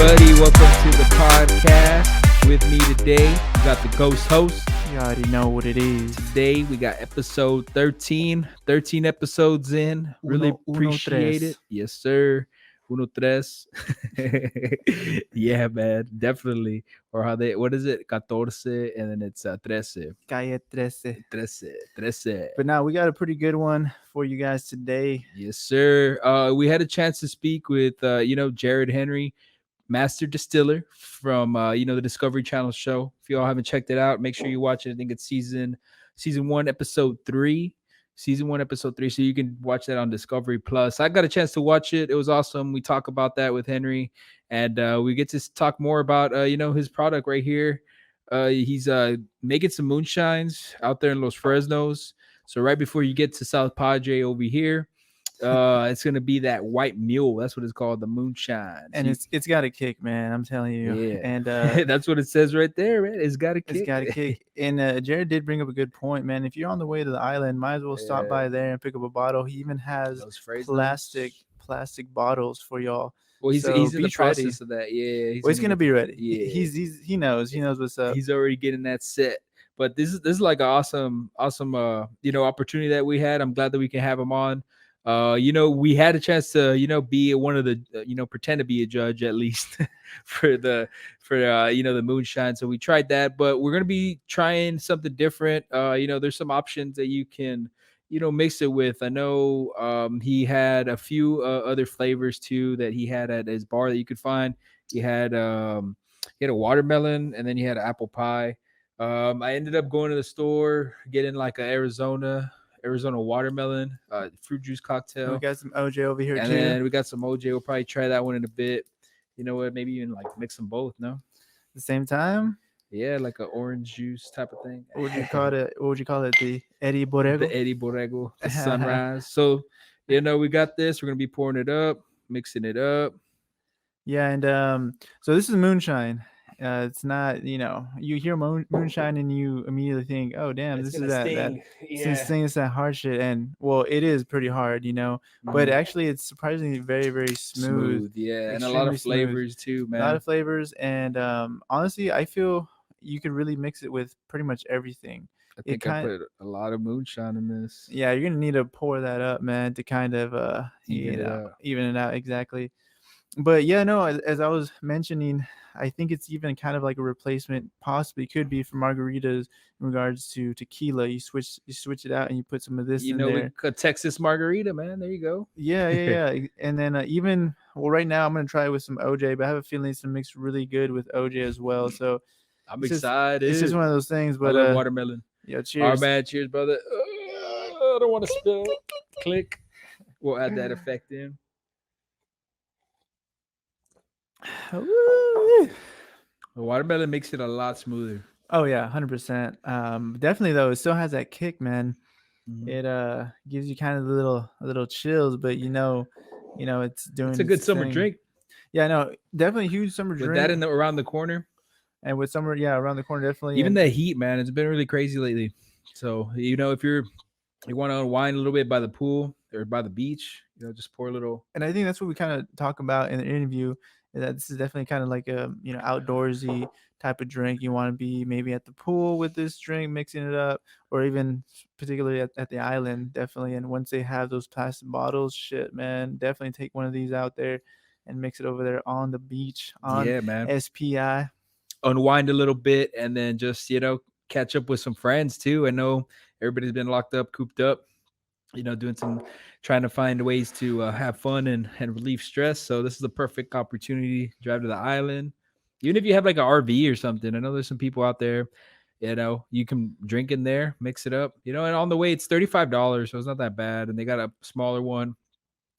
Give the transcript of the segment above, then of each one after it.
everybody. Welcome to the podcast. With me today, we got the ghost host. You already know what it is. Today, we got episode 13. 13 episodes in. Really appreciate it. Yes, sir. Uno tres. Yeah, man. Definitely. Or what is it? 14, and then it's 13. Calle 13. 13. But now we got a pretty good one for you guys today. Yes, sir. We had a chance to speak with, Jerrod Henry, Master Distiller from the Discovery Channel show. If you all haven't checked it out, make sure you watch it. I think it's season 1, episode 3. Season 1, episode 3. So you can watch that on Discovery Plus. I got a chance to watch it. It was awesome. We talk about that with Henry, and we get to talk more about his product right here. He's making some moonshines out there in Los Fresnos. So right before you get to South Padre over here, it's gonna be that white mule. That's what it's called, the moonshine. And it's got a kick, man. I'm telling you. Yeah. And that's what it says right there, man. It's got a kick. It's got a kick. And Jerrod did bring up a good point, man. If you're on the way to the island, might as well stop by there and pick up a bottle. He even has plastic bottles for y'all. Well, he's in the process of that. Yeah, he's gonna be ready. Yeah, he knows what's up. He's already getting that set. But this is like an awesome opportunity that we had. I'm glad that we can have him on. We had a chance to be one of the pretend to be a judge at least for the moonshine. So we tried that, but we're gonna be trying something different. There's some options that you can mix it with. I know he had a few other flavors too that he had at his bar that you could find. He had a watermelon, and then he had an apple pie. I ended up going to the store, getting like an Arizona watermelon fruit juice cocktail. We got some OJ over here and too. And then we got some OJ. We'll probably try that one in a bit. You know what? Maybe even like mix them both. No, at the same time. Yeah, like an orange juice type of thing. What would you call it? What would you call it? The Eddie Borrego. The Eddie Borrego. The sunrise. So we got this. We're gonna be pouring it up, mixing it up. Yeah, and so this is moonshine. It's not, you hear moonshine and you immediately think, oh damn, this is that hard shit. And well, it is pretty hard, but actually it's surprisingly very, very smooth. Yeah, and a lot of flavors too, man. A lot of flavors, and honestly, I feel you could really mix it with pretty much everything. I think I put a lot of moonshine in this. Yeah, you're gonna need to pour that up, man, to kind of even it out exactly. But yeah, no, as I was mentioning, I think it's even kind of like a replacement, possibly could be for margaritas in regards to tequila. You switch it out and you put some of this in there. A Texas margarita, man. There you go. Yeah. And then right now I'm gonna try it with some OJ, but I have a feeling it's gonna mix really good with OJ as well. So I'm excited. It's just one of those things. But I love watermelon. Yeah, cheers. All right, man. Cheers, brother. I don't want to spill. Click. We'll add that effect in. The watermelon makes it a lot smoother. Oh yeah, 100%. Definitely though, it still has that kick, man. Mm-hmm. It gives you kind of a little chills, but it's doing. It's a good summer drink. Yeah, no, definitely huge summer drink. With that around the corner, and with summer, around the corner, definitely. Even the heat, man, it's been really crazy lately. So if you want to unwind a little bit by the pool or by the beach, just pour a little. And I think that's what we kind of talk about in the interview. That this is definitely kind of like a outdoorsy type of drink. You want to be maybe at the pool with this drink, mixing it up, or even particularly at the island, definitely. And once they have those plastic bottles, shit, man, definitely take one of these out there and mix it over there on the beach on SPI. Unwind a little bit, and then just catch up with some friends too. I know everybody's been locked up, cooped up. Trying to find ways to have fun and relieve stress. So this is the perfect opportunity. Drive to the island, even if you have like an RV or something. I know there's some people out there, you can drink in there, mix it up, and on the way it's $35, so it's not that bad. And they got a smaller one.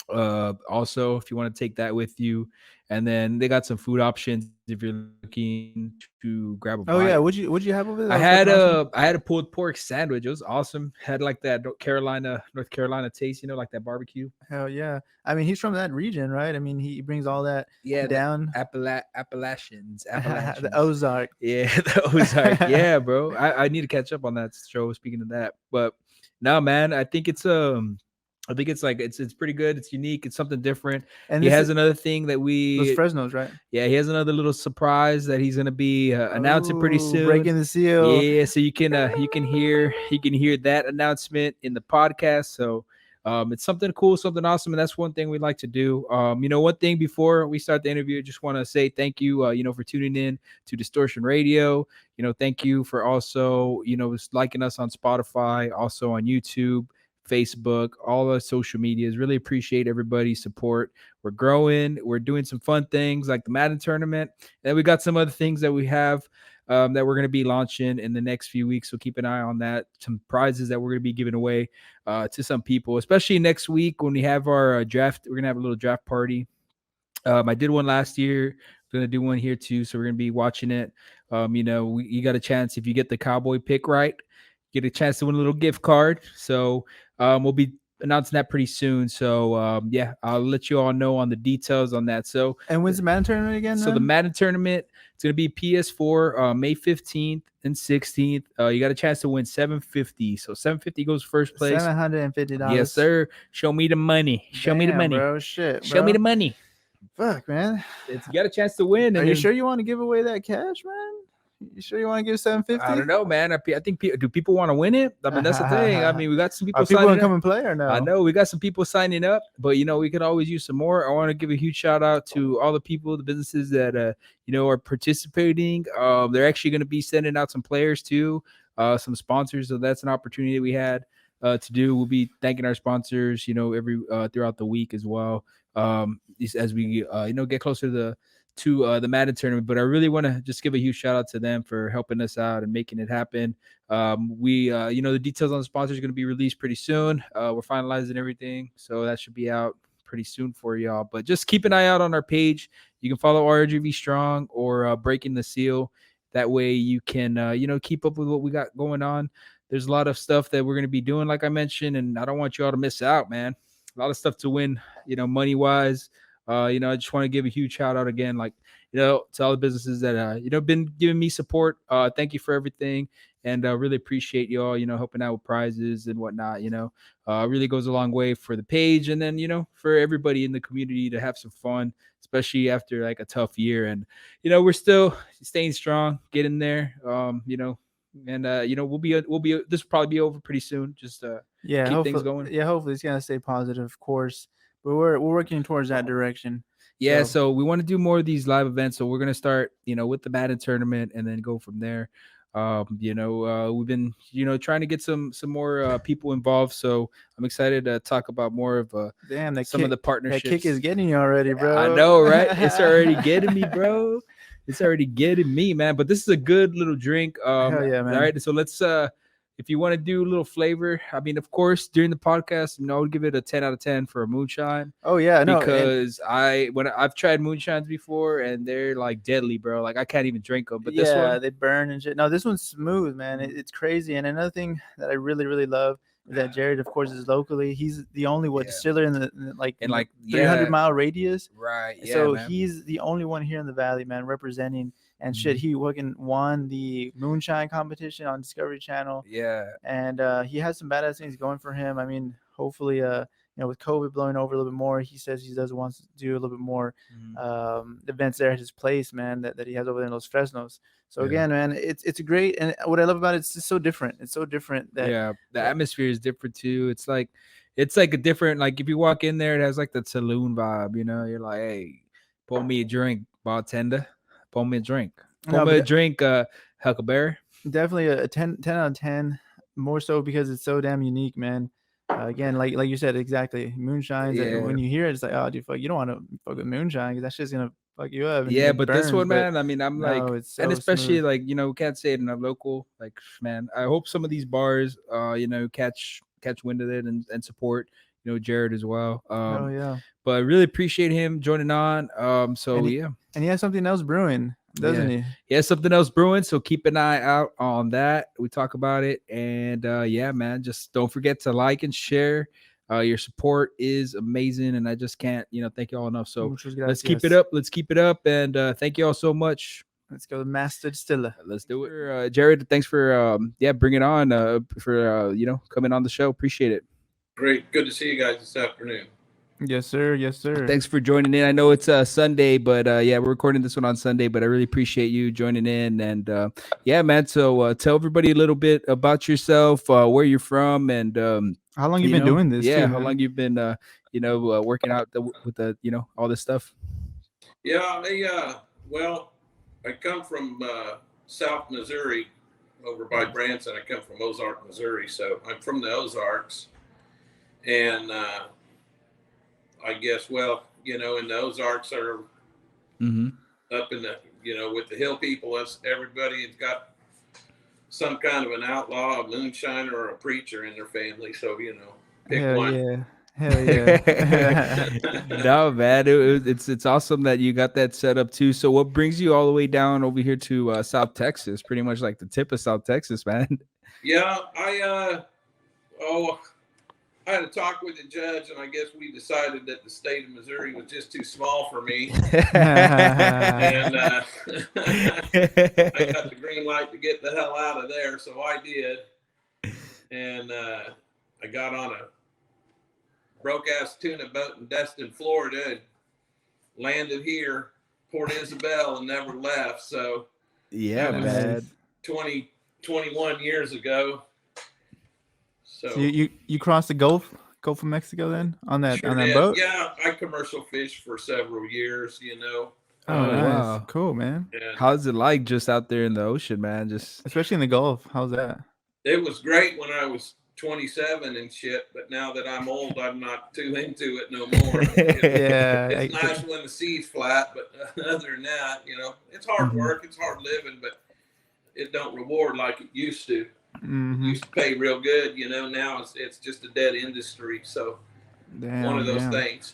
Also, if you want to take that with you, and then they got some food options if you're looking to grab a bite. Oh yeah, what'd you have over there? I had a pulled pork sandwich. It was awesome. Had like that North Carolina taste, like that barbecue. Hell yeah! I mean, he's from that region, right? I mean, he brings all that down. Appalachians. The Ozark. Yeah, the Ozark. Yeah, bro. I need to catch up on that show. Speaking of that, but no, man, I think it's I think it's like it's pretty good. It's unique. It's something different. And He this has is another thing that those we Fresnos, right? yeah, he has another little surprise that he's gonna be announcing pretty Oh, soon. breaking the seal. Yeah, so you can hear that announcement in the podcast. So it's something cool, something awesome, and that's one thing we like to do. One thing before we start the interview, I just want to say thank you, for tuning in to Distortion Radio. Thank you for also, liking us on Spotify, also on YouTube, Facebook, all the social medias. Really appreciate everybody's support. We're growing. We're doing some fun things like the Madden tournament. And we got some other things that we have that we're going to be launching in the next few weeks. So keep an eye on that. Some prizes that we're going to be giving away to some people, especially next week when we have our draft. We're going to have a little draft party. I did one last year. I'm gonna do one here too. So we're gonna be watching it. You got a chance if you get the cowboy pick right, get a chance to win a little gift card. So we'll be announcing that pretty soon. So yeah, I'll let you all know on the details on that. So And when's the Madden tournament again, so the man? Madden tournament, it's gonna be PS4 May 15th and 16th. You got a chance to win 750. So 750 goes first place. $750. Yes, sir. Show me the money. Show me the Damn, money. bro. Shit, Show me bro. the money. Fuck, man. You got a chance to win. Are And you then, sure you want to give away that cash, man? You sure you want to give 750? I don't know, man. I think do people want to win it? I mean, that's the thing. I mean, we got some people Are people gonna signing come up. and play or no? I know we got some people signing up, but we could always use some more. I want to give a huge shout out to all the people, the businesses that are participating. They're actually going to be sending out some players too, some sponsors. So that's an opportunity we had to do. We'll be thanking our sponsors, every throughout the week as well. As we get closer to the Madden tournament. But I really want to just give a huge shout out to them for helping us out and making it happen. The details on the sponsors are going to be released pretty soon. We're finalizing everything, so that should be out pretty soon for y'all. But just keep an eye out on our page. You can follow RGV Strong or Breaking the Seal. That way you can keep up with what we got going on. There's a lot of stuff that we're going to be doing, like I mentioned, and I don't want you all to miss out, man. A lot of stuff to win, money wise. I just want to give a huge shout out again, like, to all the businesses that, been giving me support. Thank you for everything. And really appreciate you all, helping out with prizes and whatnot, really goes a long way for the page. And then, for everybody in the community to have some fun, especially after like a tough year. And, we're still staying strong, getting there, and this will probably be over pretty soon. Just Yeah, keep things hopefully, going. yeah, hopefully it's gonna stay positive, of course. But we're working towards that direction. Yeah, so we want to do more of these live events. So we're gonna start, with the Madden tournament and then go from there. We've been, trying to get some more people involved. So I'm excited to talk about more of Damn, that some kick, of the partnerships. that kick is getting you already, bro. I know, right? It's already getting me, bro. It's already getting me, man. But this is a good little drink. Hell yeah, man. All right, so let's if you want to do a little flavor, I mean, of course, during the podcast, I would give it a 10 out of 10 for a moonshine. Oh yeah, no, because I've tried moonshines before and they're like deadly, bro. Like I can't even drink them. But this one, they burn and shit. No, this one's smooth, man. It's crazy. And another thing that I really, really love is that Jerrod, of course, is locally. He's the only distiller in the 300-mile radius. Right. Yeah. So man. he's the only one here in the valley, man, representing. And shit, he fucking won the Moonshine competition on Discovery Channel. Yeah. And he has some badass things going for him. I mean, hopefully, with COVID blowing over a little bit more, he says he does want to do a little bit more events there at his place, man, that he has over there in Los Fresnos. So again, man, it's a great, and what I love about it's just so different. It's so different that the atmosphere is different too. It's like a different, like if you walk in there, it has like that saloon vibe. You're like, hey, pour me a drink, bartender. Pour me a drink. Pour me a drink, Huckleberry. Definitely a 10 out of 10. More so because it's so damn unique, man. Again, like you said, exactly. Moonshines. When you hear it, it's like, oh, dude, fuck, you don't want to fuck with moonshine because that shit's gonna fuck you up. Yeah, but burns, this one, man. I mean, I'm like, it's so and especially smooth. like we can't say it in a local. Like, man, I hope some of these bars, catch wind of it and support, Jerrod as well. Oh yeah. But I really appreciate him joining on. And he has something else brewing, doesn't he? He has something else brewing, so keep an eye out on that. We talk about it, and man, just don't forget to like and share. Your support is amazing, and I just can't, thank you all enough. So let's keep it up. Let's keep it up, and thank you all so much. Let's go to Master Distiller. Let's do it, Jerrod. Thanks for bringing on for coming on the show. Appreciate it. Great. Good to see you guys this afternoon. Yes, sir. Yes, sir. Thanks for joining in. I know it's Sunday, but yeah, we're recording this one on Sunday, but I really appreciate you joining in. And yeah, man, so tell everybody a little bit about yourself, where you're from, and How long you been doing this? Yeah, too, how man? long you've been working out with the all this stuff. Yeah, well, I come from South Missouri, over by Branson. I come from Ozark, Missouri, so I'm from the Ozarks, and I guess, well, in the Ozarks are up in the, with the hill people, everybody has got some kind of an outlaw, a moonshiner, or a preacher in their family. So, pick Hell one. yeah. Hell yeah. No, man, it's awesome that you got that set up too. So what brings you all the way down over here to South Texas, pretty much like the tip of South Texas, man? Yeah, I had a talk with the judge, and I guess we decided that the state of Missouri was just too small for me. And I got the green light to get the hell out of there, so I did. And I got on a broke-ass tuna boat in Destin, Florida, and landed here, Port Isabel, and never left. So yeah, that man. 21 years ago. So you crossed the Gulf of Mexico then on that did. boat? Yeah, I commercial fished for several years. Oh, nice. Wow. Cool, man. And How's it like just out there in the ocean, man? Just Especially in the Gulf. How's that? it was great when I was 27 and shit, but now that I'm old, I'm not too into it no more. Yeah. It's nice when the sea's flat, but other than that, it's hard work, it's hard living, but it don't reward like it used to. Used to pay real good, now it's just a dead industry. So one of those things.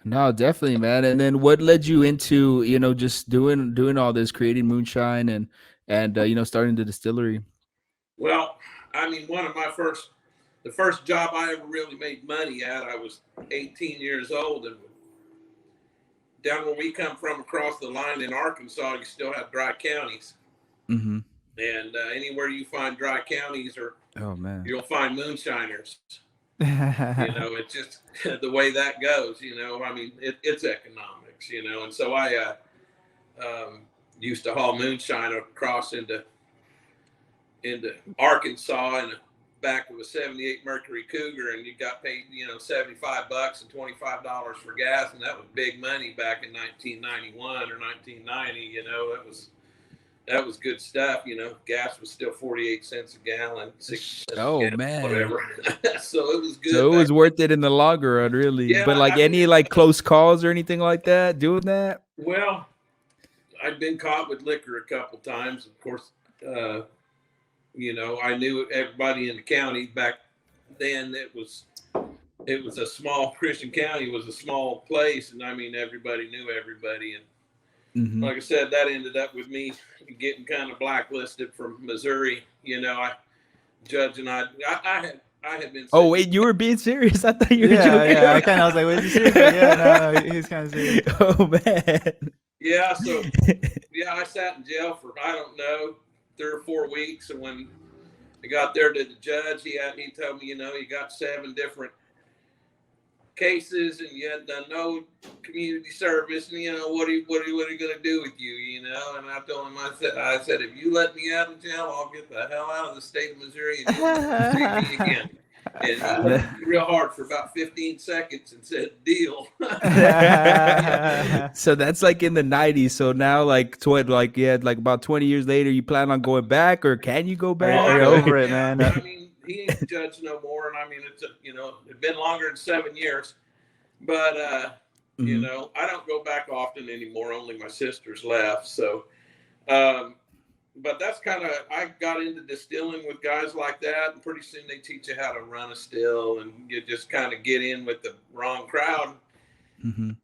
No, definitely, man. And then what led you into, just doing all this, creating Moonshine and starting the distillery? Well, I mean, the first job I ever really made money at, I was 18 years old, and down where we come from across the line in Arkansas, you still have dry counties. Mm-hmm. And anywhere you find dry counties, you'll find moonshiners. It's just the way that goes. I mean, it's economics. And so I used to haul moonshine across into Arkansas in the back of a '78 Mercury Cougar, and you got paid $75 and $25 for gas, and that was big money back in 1991 or 1990. That was good stuff. Gas was still 48 cents a gallon, 60 cents a gallon, man, whatever. So it was good. So it was worth it in the longer run, really. Yeah, but any close calls or anything like that, doing that? Well, I've been caught with liquor a couple times. Of course, I knew everybody in the county back then. It was a small Christian county. It was a small place, and I mean everybody knew everybody. And like I said, that ended up with me getting kind of blacklisted from Missouri. Judge and I had been. Oh wait, you were being serious? I thought you were joking. Yeah, I was like, wait, is he serious? No, he's kind of serious. Oh man. Yeah, so I sat in jail for 3 or 4 weeks, and when I got there to the judge, he told me, you got 7 different cases, and you hadn't done no community service, and what are you going to do with you, And I told him, I said, if you let me out of jail, I'll get the hell out of the state of Missouri and you'll never see me again. And he looked real hard for about 15 seconds and said, deal. So that's like in the 90s. So now like about 20 years later, you plan on going back, or can you go back? Are you over it, man? I mean, he ain't judged no more. And I mean, it's been longer than 7 years, but I don't go back often anymore. Only my sisters left. So, but that's kind of, I got into distilling with guys like that, and pretty soon they teach you how to run a still, and you just kind of get in with the wrong crowd and,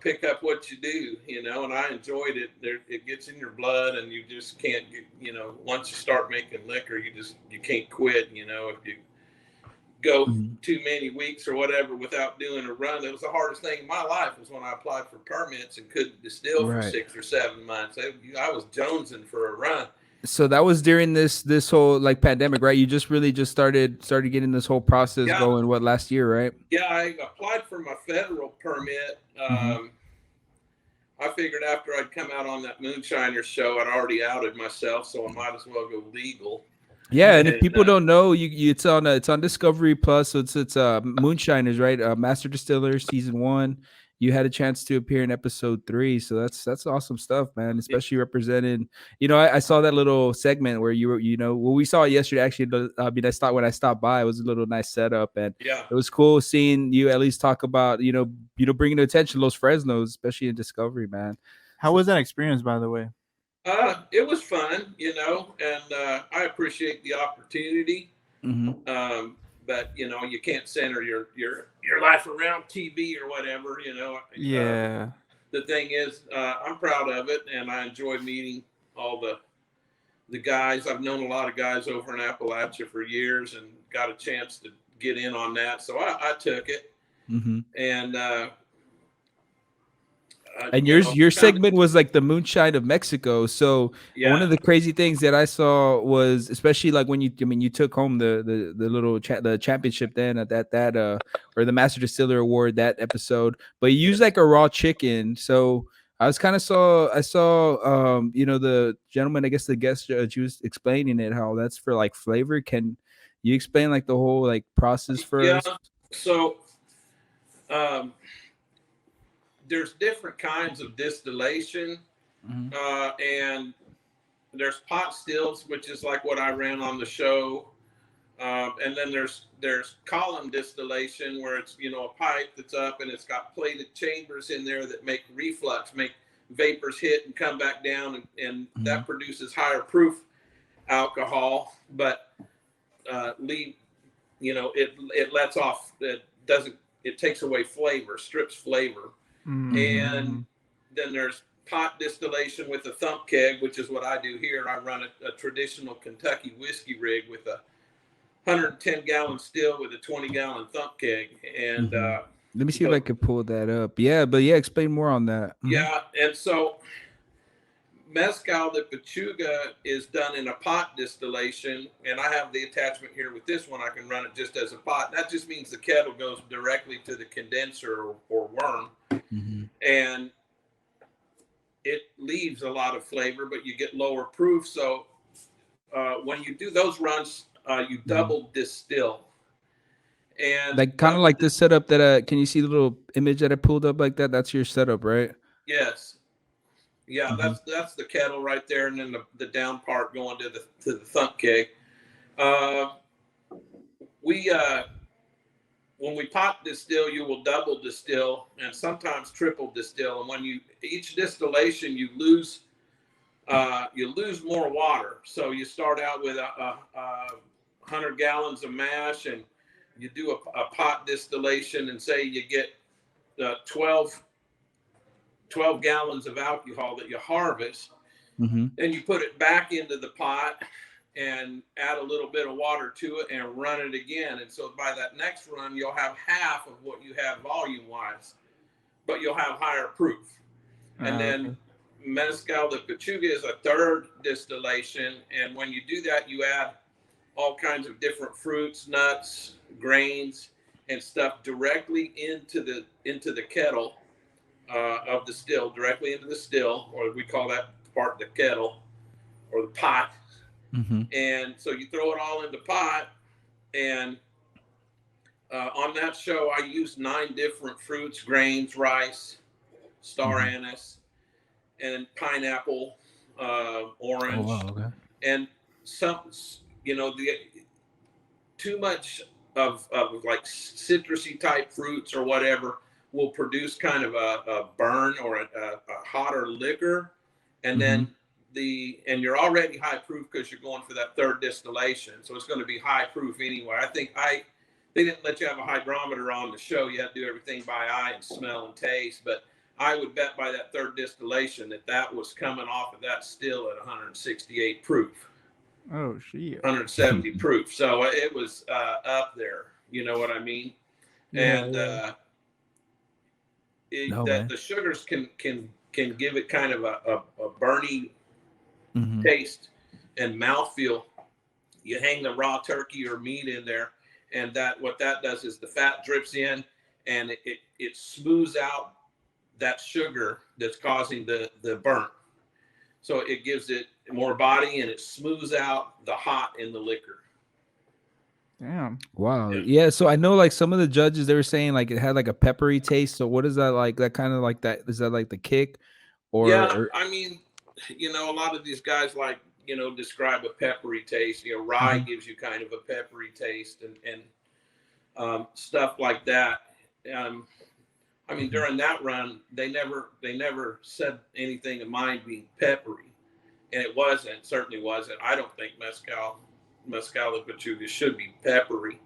pick up what you do, and I enjoyed it. It gets in your blood, and you just can't get, once you start making liquor, you can't quit, if you go too many weeks or whatever without doing a run. It was the hardest thing in my life was when I applied for permits and couldn't distill for 6 or 7 months. I was jonesing for a run. So that was during this whole like pandemic, right? You just really just started getting this whole process Yeah, going last year, right? yeah. I applied for my federal permit. I figured after I'd come out on that Moonshiner show, I'd already outed myself, so I might as well go legal. Yeah, and if people don't know, it's on Discovery Plus, so it's Moonshiners, right? Master Distiller season 1. You had a chance to appear in episode 3, so that's awesome stuff, man. Especially representing, I saw that little segment where you were, well, we saw it yesterday. Actually, I mean, when I stopped by, it was a little nice setup, and Yeah, it was cool seeing you at least talk about, bringing attention to those Fresnos, especially in Discovery, man. How was that experience, by the way? it was fun, and I appreciate the opportunity. But you can't center your life around TV or whatever. Yeah. The thing is, I'm proud of it, and I enjoy meeting all the guys. I've known a lot of guys over in Appalachia for years, and got a chance to get in on that, so I took it. And your segment was like the Moonshine of Mexico. So one of the crazy things that I saw was, especially like when you took home the little the championship then at that or the Master Distiller Award, that episode, but you used like a raw chicken. So I saw the gentleman, I guess the guest judge, was explaining it, how that's for like flavor. Can you explain like the whole like process first? Yeah. So there's different kinds of distillation, and there's pot stills, which is like what I ran on the show, and then there's column distillation, where it's a pipe that's up and it's got plated chambers in there that make reflux, make vapors hit and come back down, and that produces higher proof alcohol, but it lets off, it takes away flavor, strips flavor. And then there's pot distillation with a thump keg, which is what I do here. I run a traditional Kentucky whiskey rig with a 110-gallon still with a 20-gallon thump keg. And let me see if I could pull that up. Explain more on that. Yeah, and so Mezcal de Pechuga is done in a pot distillation, and I have the attachment here with this one. I can run it just as a pot. That just means the kettle goes directly to the condenser or worm, and it leaves a lot of flavor, but you get lower proof. So when you do those runs, you double distill. And like kind of like this setup that can you see the little image that I pulled up like that? That's your setup, right? Yes. Yeah, that's the kettle right there, and then the down part going to the thump keg. When we pot distill, you will double distill and sometimes triple distill. And when each distillation, you lose more water. So you start out with 100 gallons of mash, and you do a pot distillation, and say you get 12 gallons of alcohol that you harvest, and you put it back into the pot and add a little bit of water to it and run it again. And so by that next run, you'll have half of what you have volume wise, but you'll have higher proof. And then Mezcal de Pechuga is a third distillation. And when you do that, you add all kinds of different fruits, nuts, grains, and stuff directly into the kettle of the still, directly into the still, or we call that part the kettle or the pot. And so you throw it all in the pot, and on that show I used 9 different fruits, grains, rice, star anise, and pineapple, orange. And some, too much of like citrusy type fruits or whatever will produce kind of a burn or a hotter liquor, and then and you're already high proof because you're going for that third distillation, so it's going to be high proof anyway. I think they didn't let you have a hydrometer on the show. You had to do everything by eye and smell and taste, but I would bet by that third distillation that was coming off of that still at 168 proof. Oh shit. 170 proof. So it was up there. You know what I mean? And the sugars can give it kind of a burny taste and mouthfeel. You hang the raw turkey or meat in there, and what that does is the fat drips in, and it smooths out that sugar that's causing the burnt. So it gives it more body, and it smooths out the hot in the liquor. Damn. Wow. Yeah. So I know like some of the judges, they were saying like it had like a peppery taste. So what is that like? That kind of like that? Is that like the kick? Yeah, I mean, a lot of these guys like, describe a peppery taste. Rye gives you kind of a peppery taste, and stuff like that. I mean, during that run, they never said anything of mine being peppery, and it certainly wasn't. I don't think Mezcal de Pechuga should be peppery,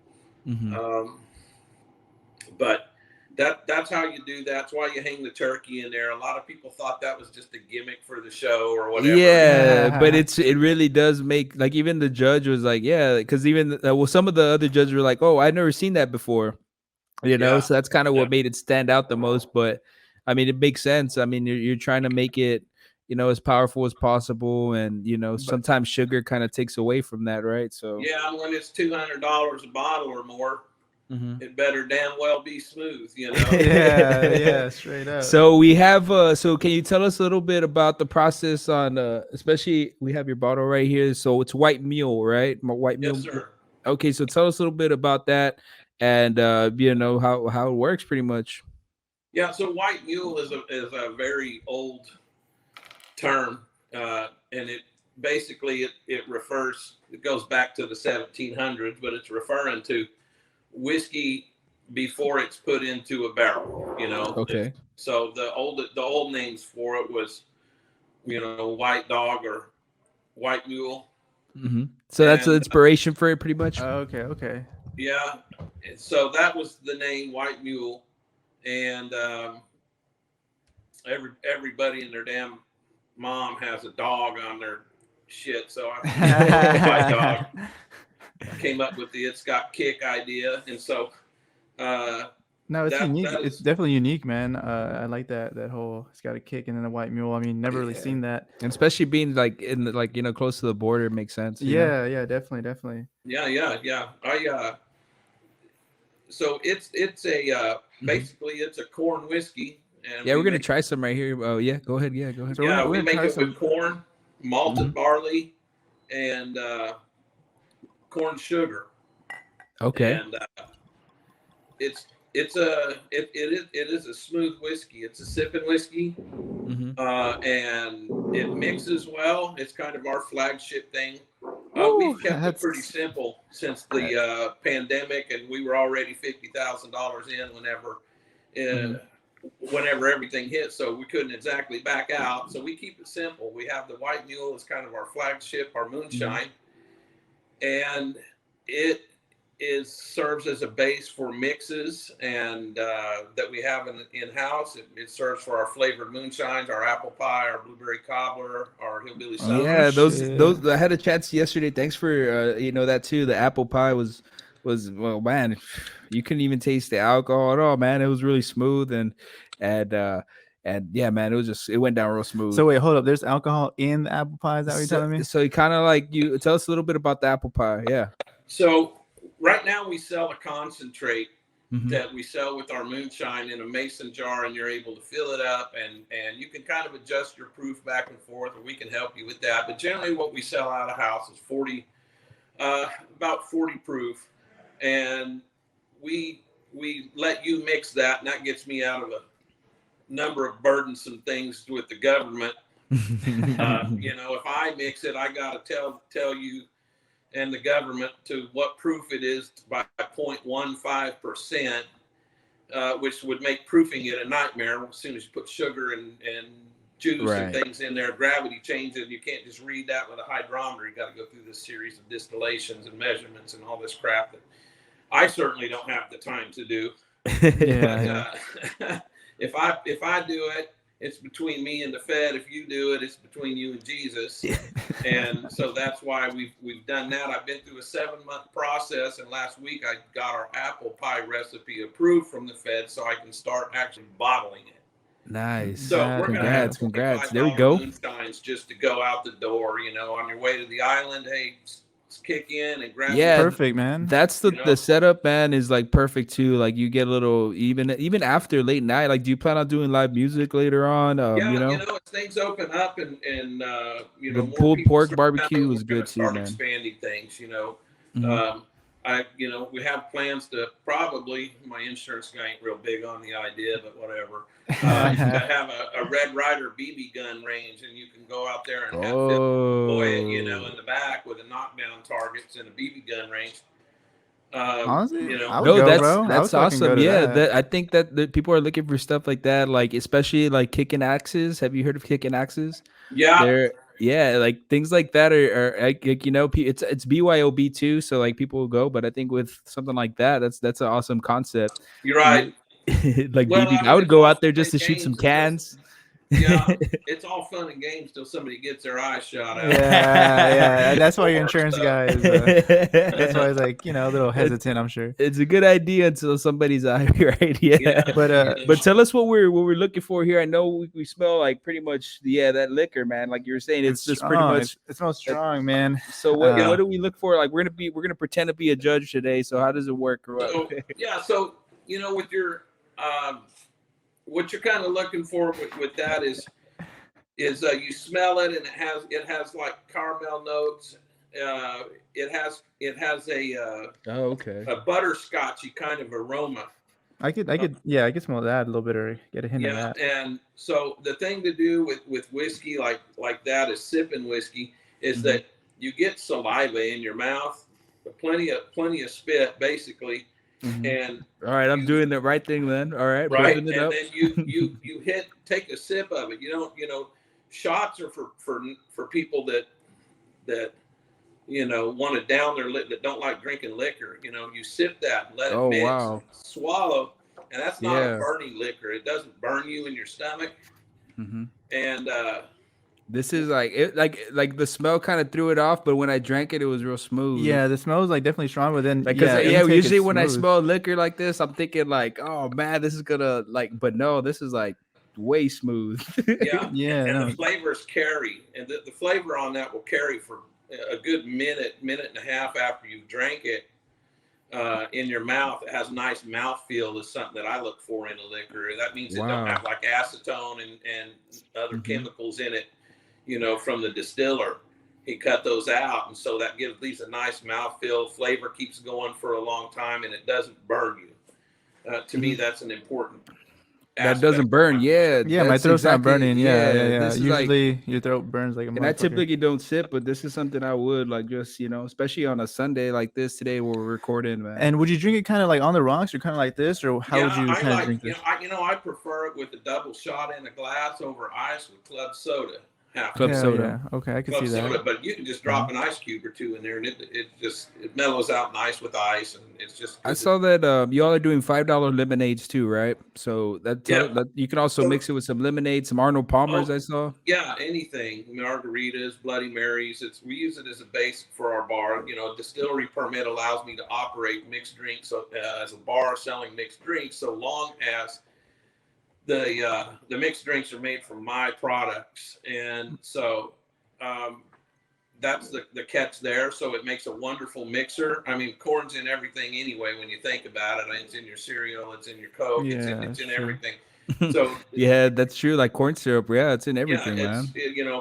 but that's how you do that. That's why you hang the turkey in there. A lot of people thought that was just a gimmick for the show or whatever. Yeah, but it really does make, like, even the judge was like, yeah, because even some of the other judges were like, oh, I've never seen that before, so that's kind of what made it stand out the most. But I mean, it makes sense. I mean, you're trying to make it as powerful as possible, and sometimes sugar kind of takes away from that, right? So yeah, when it's $200 a bottle or more, it better damn well be smooth, yeah, straight up. So we have so can you tell us a little bit about the process on especially, we have your bottle right here, so it's White Mule, right? White Mule. Yes, sir. Okay, so tell us a little bit about that, and how it works pretty much. Yeah, so White Mule is a very old term, and it basically it goes back to the 1700s, but it's referring to whiskey before it's put into a barrel. Okay. So the old names for it was, White Dog or White Mule. So that's the inspiration for it, pretty much. Okay. Yeah. So that was the name, White Mule, and everybody and their damn mom has a dog on their shit. So I White Dog. I came up with the "it's got kick" idea, and so no, it's unique. It's definitely unique, man. I like that whole "it's got a kick" and then a White Mule. I mean, never really seen that, and especially being like in the, close to the border, it makes sense. Yeah, definitely. Yeah. So it's a basically it's a corn whiskey. And we're gonna try some right here. Oh yeah, go ahead. So yeah, we make it with corn, malted barley, and corn sugar. Okay. And it is a smooth whiskey. It's a sipping whiskey, and it mixes well. It's kind of our flagship thing. We've kept it pretty simple since the pandemic, and we were already $50,000 in whenever everything hit, so we couldn't exactly back out. So we keep it simple. We have the White Mule as kind of our flagship, our Moonshine, and it serves as a base for mixes and that we have in house. It serves for our flavored moonshines, our apple pie, our blueberry cobbler, our hillbilly sour. Yeah, those I had a chance yesterday. Thanks for that too. The apple pie was well, man, you couldn't even taste the alcohol at all, man. It was really smooth, and yeah, man, it went down real smooth. So wait, hold up. There's alcohol in the apple pie. Is that what you're telling me? So you kind of you tell us a little bit about the apple pie. Yeah. So right now we sell a concentrate that we sell with our moonshine in a mason jar, and you're able to fill it up, and you can kind of adjust your proof back and forth, or we can help you with that. But generally what we sell out of house is about 40 proof, and we let you mix that, and that gets me out of a number of burdensome things with the government. If I mix it, I got to tell you and the government to what proof it is by 0.15%, which would make proofing it a nightmare. As soon as you put sugar and juice and things in there, gravity changes. You can't just read that with a hydrometer. You got to go through this series of distillations and measurements and all this crap that I certainly don't have the time to do. If I do it, it's between me and the Fed. If you do it, it's between you and Jesus. And so that's why we've done that. I've been through a 7-month process, and last week I got our apple pie recipe approved from the Fed, so I can start actually bottling it. Nice. So we're congrats. gonna have There we go. moonshines just to go out the door, you know, on your way to the island. Hey, kick in and grab. Yeah, Perfect, man. That's the setup, man, is like perfect too. Like you get a little even after late night. Like, do you plan on doing live music later on? Yeah, You know, as things open up and you the know, more pulled people pork start barbecue coming, was we're gonna good too, start man. expanding things, you know. Mhm. We have plans to probably, my insurance guy ain't real big on the idea, but whatever, to have a Red Ryder BB gun range, and you can go out there and have deploy it, you know, in the back with a knockdown targets and a BB gun range. Honestly, you know, I would No, go, bro. I would that's fucking go awesome. to Yeah, that. I think that people are looking for stuff like that, like especially like kicking axes. Have you heard of kicking axes? yeah, Yeah, like things like that are like, you know, it's BYOB too, so like people will go. But I think with something like that, that's an awesome concept. you're right. Like Well, BB, I I mean, would it's go all out there fun just to and shoot some games until cans. yeah, it's all fun and games till somebody gets their eye shot out. Yeah. That's why your Or insurance stuff. guy is. That's why he's like, you know, a little hesitant. I'm sure. It's a good idea until somebody's eye, right? Yeah. Yeah, But But tell us what we're looking for here. I know we smell like pretty much that liquor, man. Like you were saying, it's just pretty strong. much. It smells strong, man. So what Yeah. do we look for? Like we're gonna pretend to be a judge today. So how does it work? Or what? So you know, with your what you're kind of looking for with that is you smell it and it has like caramel notes. It has a Okay. a butterscotchy kind of aroma. I could smell that a little bit or get a hint of that. And so the thing to do with whiskey like that is sipping whiskey is that you get saliva in your mouth, plenty of spit basically, and All right, I'm doing the right thing then. All right, right, building and it up. then you take a sip of it. You don't, shots are for people that want to down their lip, that don't like drinking liquor. You sip that and let it mix, Wow. swallow, and that's not a burning liquor. It doesn't burn you in your stomach. And this is like it, like the smell kind of threw it off, but when I drank it, it was real smooth. Yeah, the smell is like definitely strong, but then usually when I smell liquor like this, I'm thinking like, oh man, this is gonna but no, this is like way smooth. And the flavors carry, and the flavor on that will carry for a good minute and a half after you've drank it in your mouth. It has nice mouthfeel is something that I look for in a liquor. That means it don't have like acetone and other chemicals in it, from the distiller. He cut those out, and so that leaves a nice mouthfeel. Flavor keeps going for a long time, and it doesn't burn you. To me, that's an important that doesn't burn. Yeah, my throat's not burning. Yeah. Usually like, your throat burns like a motherfucker. And I typically don't sip, but this is something I would like, just especially on a Sunday like this today where we're recording, man. And would you drink it kind of like on the rocks or kind of like this, or how would you kind of drink this? I prefer it with a double shot in a glass over ice with club soda. Club soda. Yeah. Okay, I can see that. But you can just drop an ice cube or two in there, and it mellows out nice with ice, and it's just. I saw that y'all are doing $5 lemonades too, right? So that you can also mix it with some lemonade, some Arnold Palmers. I saw. Yeah, anything, margaritas, Bloody Marys. We use it as a base for our bar. A distillery permit allows me to operate mixed drinks as a bar selling mixed drinks, so long as the mixed drinks are made from my products, and so that's the catch there. So it makes a wonderful mixer. I mean, corn's in everything anyway when you think about it. It's in your cereal, it's in your Coke, it's in everything. So yeah, that's true. Like corn syrup, it's in everything, man.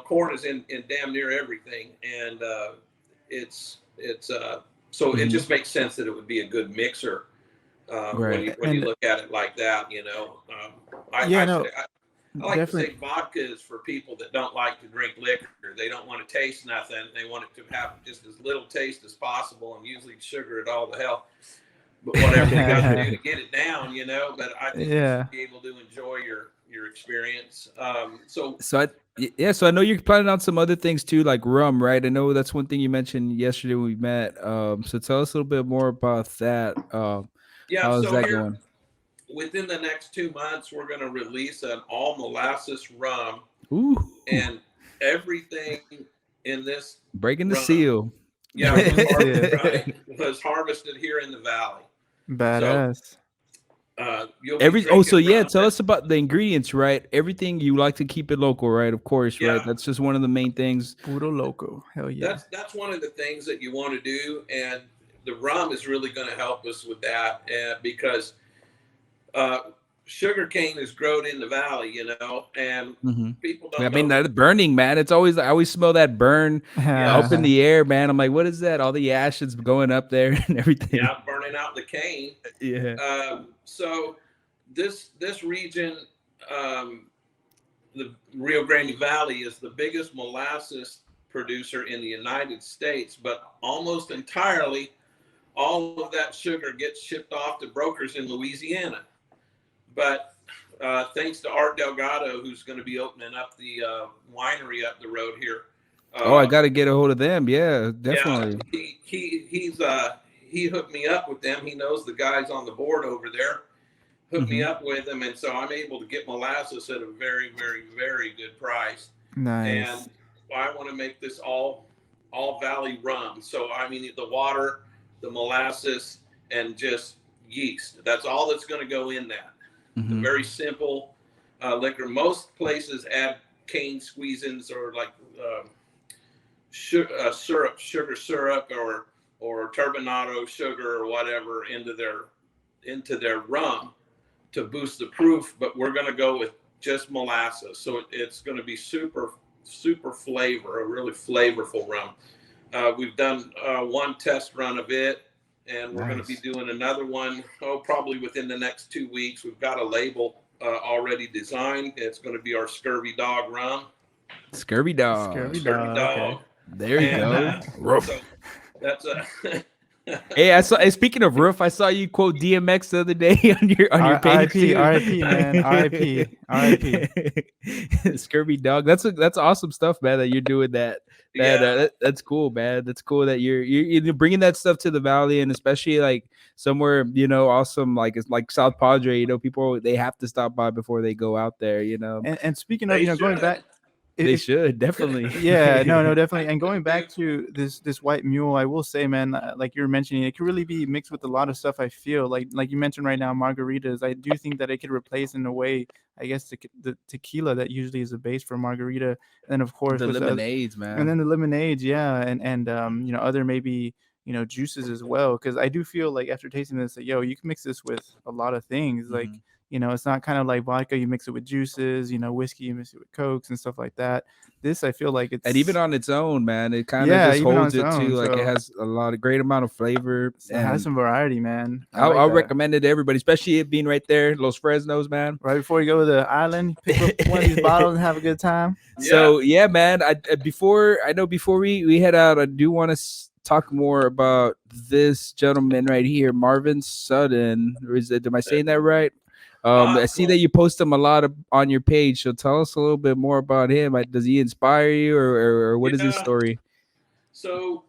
Corn is in damn near everything, and so it just makes sense that it would be a good mixer. When you look at it like that, I like to say vodka is for people that don't like to drink liquor. They don't want to taste nothing. They want it to have just as little taste as possible, and usually sugar it all to hell. But whatever you got to do to get it down, But I think you should be able to enjoy your experience. So I know you're planning on some other things too, like rum, right? I know that's one thing you mentioned yesterday when we met. So tell us a little bit more about that. How's that going? Within the next 2 months, we're going to release an all molasses rum. Ooh. And everything in this breaking the seal. Was harvested here in the valley. Badass. you'll be So drinking yeah, rum. tell us about the ingredients, right? Everything, you like to keep it local, right? Of course, right? Yeah. That's just one of the main things. Puro loco. Hell yeah. That's one of the things that you want to do, and the rum is really going to help us with that, because sugar cane is grown in the valley, you know, and people don't I mean, know. that burning, man. It's always, I always smell that burn up in the air, man. I'm like, what is that? All the ashes going up there and everything. Yeah, burning out the cane. Yeah. So this region, the Rio Grande Valley, is the biggest molasses producer in the United States, but almost entirely all of that sugar gets shipped off to brokers in Louisiana. But thanks to Art Delgado, who's going to be opening up the winery up the road here. I got to get a hold of them. Yeah, definitely. Yeah, he hooked me up with them. He knows the guys on the board over there. Hooked me up with them, and so I'm able to get molasses at a very, very, very good price. Nice. And I want to make this all valley rum. So I mean, the water, the molasses, and just yeast. That's all that's going to go in that. It's a very simple liquor. Most places add cane squeeze-ins or like sugar syrup or turbinado sugar or whatever into their rum to boost the proof. But we're going to go with just molasses, so it's going to be super flavor, a really flavorful rum. We've done one test run of it, and we're going to be doing another one, probably within the next 2 weeks. We've got a label already designed. It's going to be our Scurvy Dog rum. Scurvy Dog. Scurvy Dog. Okay. There you go. So that's a Hey, I saw. Speaking of roof, I saw you quote DMX the other day on your page. RIP, man. RIP. Scurvy Dog. That's awesome stuff, man. That you're doing that. That's cool, man. That's cool that you're bringing that stuff to the valley, and especially like somewhere, you know, awesome like it's like South Padre. You know, people, they have to stop by before they go out there. You know. And speaking of, you know, going back. They should definitely. Yeah, no, definitely. And going back to this white mule, I will say, man, like you were mentioning, it could really be mixed with a lot of stuff. I feel like you mentioned right now, margaritas. I do think that it could replace in a way, I guess, the tequila that usually is a base for margarita. And then of course the lemonades, man. And then the lemonades, yeah, and you know, other maybe, you know, juices as well. Because I do feel like after tasting this, like, yo, you can mix this with a lot of things, like. You know, it's not kind of like vodka, you mix it with juices, you know, whiskey, you mix it with Cokes and stuff like that. This, I feel like it's... And even on its own, man, it kind of just holds it too. Like, it has a great amount of flavor. It has some variety, man. I'll recommend it to everybody, especially it being right there, Los Fresnos, man. Right before you go to the island, pick up one of these bottles and have a good time. So, yeah, man, before we head out, I do want to talk more about this gentleman right here, Marvin Sutton. Am I saying that right? I see that you post him a lot on your page. So tell us a little bit more about him. Does he inspire you, or what is his story? So,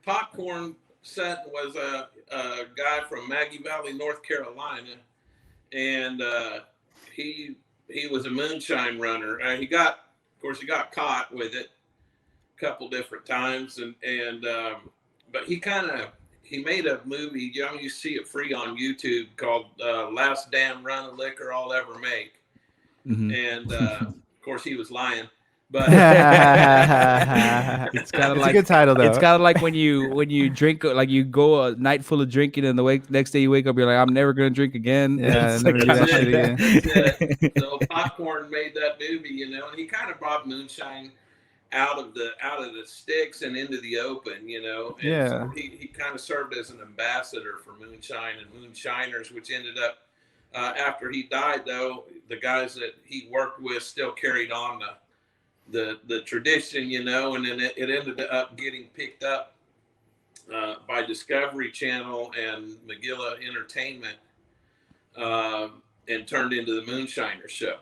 Popcorn Sutton was a guy from Maggie Valley, North Carolina, and he was a moonshine runner. He got caught with it a couple different times, but he made a movie, you know, you see it free on YouTube, called Last Damn Run of Liquor I'll Ever Make. And of course he was lying. But it's kind of like a good title, though. It's kind of like when you drink, like you go a night full of drinking, and next day you wake up, you're like, I'm never gonna drink again. Yeah, never do that shit again. So Popcorn made that movie, you know, and he kind of brought moonshine out of the sticks and into the open, you know. And so he kind of served as an ambassador for moonshine and moonshiners, which ended up after he died, though, the guys that he worked with still carried on the tradition, you know, and then it ended up getting picked up by Discovery Channel and McGilla Entertainment and turned into the Moonshiner Show.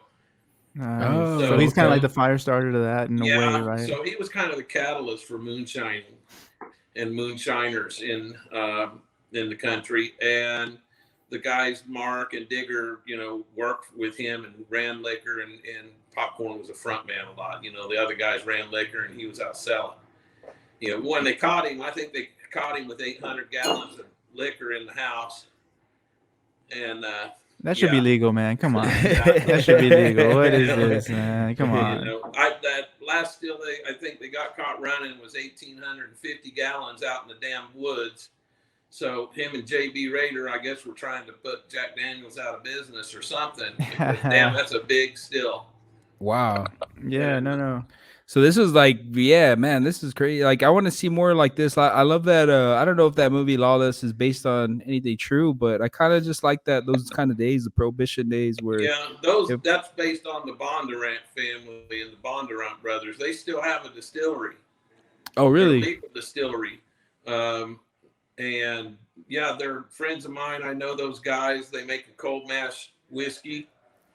So he's kind of like the fire starter to that in a way, right? So he was kind of the catalyst for moonshining and moonshiners in the country. And the guys, Mark and Digger, you know, worked with him and ran liquor, and Popcorn was a front man a lot. You know, the other guys ran liquor and he was out selling. You know, when they caught him, I think they caught him with 800 gallons of liquor in the house. and That should be yeah, legal, man. Come on. exactly. That should be legal. What is You know, this, man? Come you on. know, that last still I think they got caught running was 1,850 gallons out in the damn woods. So him and JB Raider, I guess, were trying to put Jack Daniels out of business or something. Because, damn, that's a big still. Wow. Yeah, no. So this was like, yeah, man, this is crazy. Like, I want to see more like this. I love that. I don't know if that movie Lawless is based on anything true, but I kind of just like that those kind of days, the Prohibition days, where Yeah, that's based on the Bondurant family and the Bondurant brothers. They still have a distillery. Oh, really? They're a legal distillery. And yeah, they're friends of mine. I know those guys. They make a cold mash whiskey.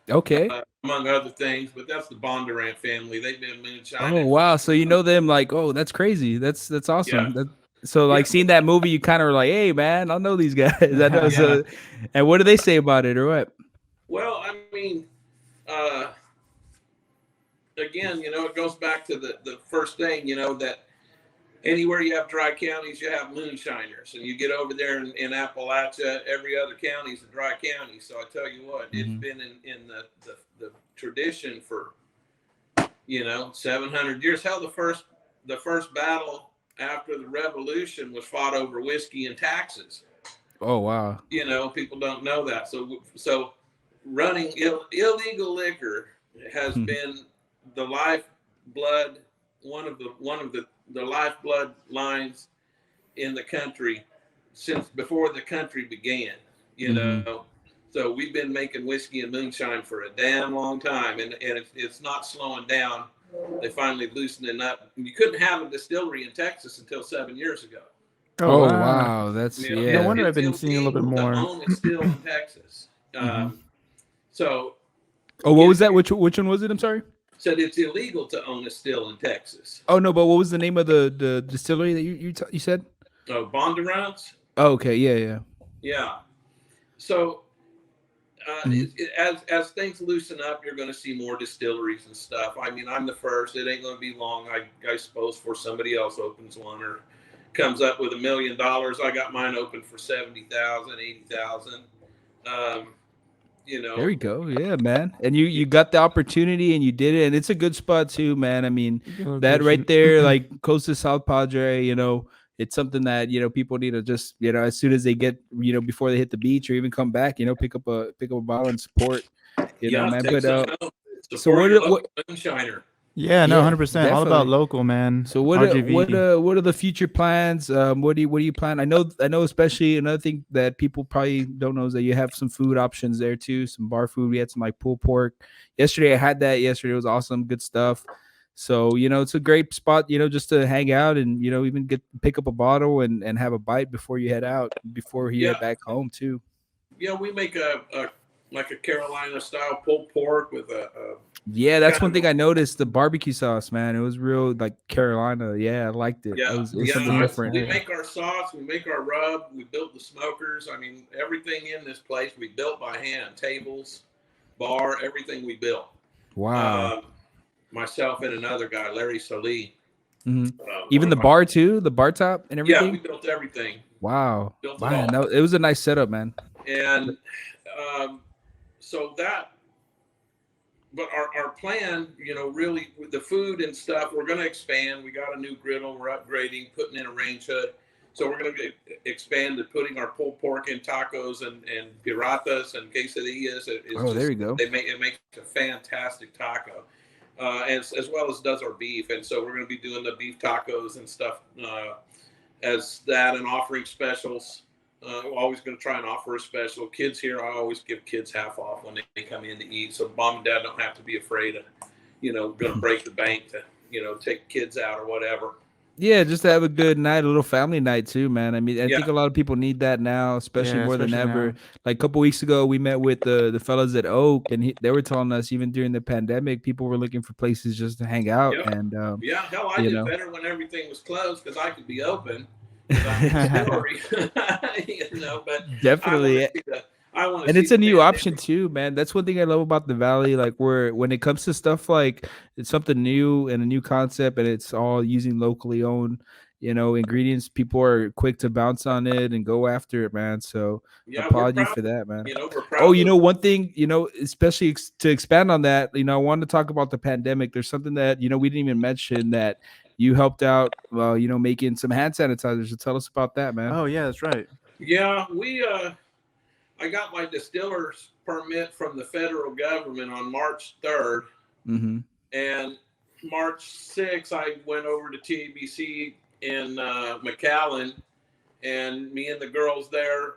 Okay. Among other things, but that's the Bondurant family. They've been moonshine. Oh, wow. So you know them like, oh, that's crazy. That's awesome. Yeah. So like seeing that movie, you kind of were like, hey, man, I know these guys. I know. Yeah. So, and what do they say about it or what? Well, I mean, again, you know, it goes back to the first thing, you know, that anywhere you have dry counties, you have moonshiners. And you get over there in Appalachia, every other county is a dry county. So I tell you what, it's been in the tradition for, you know, 700 years. Hell, the first battle after the Revolution was fought over whiskey and taxes. Oh, wow. You know, people don't know that. So running illegal liquor has been the lifeblood, one of the lifeblood lines in the country since before the country began, you know. So we've been making whiskey and moonshine for a damn long time, and it's not slowing down. They finally loosening up. You couldn't have a distillery in Texas until 7 years ago. Oh, wow. That's, You know, yeah. No wonder I've been seeing a little bit more. To own a still in Texas. So. Oh, what was that? Which one was it? I'm sorry. Said it's illegal to own a still in Texas. Oh no, but what was the name of the distillery that you said? Oh, Bondurant's. Oh, okay, yeah. So as things loosen up, you're going to see more distilleries and stuff. I mean, I'm the first. It ain't going to be long, I suppose, before somebody else opens one or comes up with $1 million. I got mine open for 70,000, 80,000. You know, there we go. Yeah, man. And you got the opportunity and you did it, and it's a good spot too, man. I mean, that right there, like close to South Padre, you know, it's something that, you know, people need to just, you know, as soon as they get, you know, before they hit the beach or even come back, you know, pick up a bottle and support, you know, man. But so what moonshiner. Yeah, no, 100%. All about local, man. So what are the future plans? What do you plan? I know especially another thing that people probably don't know is that you have some food options there too, some bar food. We had some like pulled pork. Yesterday I had that. Yesterday it was awesome, good stuff. So, you know, it's a great spot, you know, just to hang out and, you know, even pick up a bottle and have a bite before you head out, before you head back home too. Yeah, we make a Carolina style pulled pork with a yeah, that's one thing I noticed. The barbecue sauce, man, it was real like Carolina. Yeah, I liked it. Yeah, it was something different. We make our sauce, we make our rub, we built the smokers. I mean, everything in this place we built by hand. Tables, bar, everything we built. Wow. Myself and another guy, Larry Salee. Even the bar too, the bar top and everything. Yeah, we built everything. Wow. No, it was a nice setup, man. And so that. But our plan, you know, really with the food and stuff, we're going to expand. We got a new griddle. We're upgrading, putting in a range hood. So we're going to expand to putting our pulled pork in tacos and piratas and quesadillas. There you go. It makes a fantastic taco, as well as does our beef. And so we're going to be doing the beef tacos and stuff as that, and offering specials. Always going to try and offer a special. Kids here, I always give kids half off when they come in to eat, so mom and dad don't have to be afraid of, you know, going to break the bank to, you know, take kids out or whatever. Yeah, just to have a good night, a little family night too, man. I mean, I think a lot of people need that now, especially more than ever. Like a couple weeks ago, we met with the fellas at Oak, and they were telling us even during the pandemic, people were looking for places just to hang out. Yep. And hell, I did better when everything was closed because I could be open. You know, but definitely. And it's a new option too, man. That's one thing I love about the Valley. Like when it comes to stuff like it's something new and a new concept, and it's all using locally owned ingredients, people are quick to bounce on it and go after it, man. So Yeah, we're applaud you proud. for that, man. We're proud. Oh, one thing, especially to expand on that, I wanted to talk about the pandemic. There's something that, we didn't even mention that you helped out, making some hand sanitizers. So tell us about that, man. Oh yeah, that's right. Yeah, I got my distiller's permit from the federal government on March 3rd. Mm-hmm. And March 6th, I went over to TABC in McAllen, and me and the girls there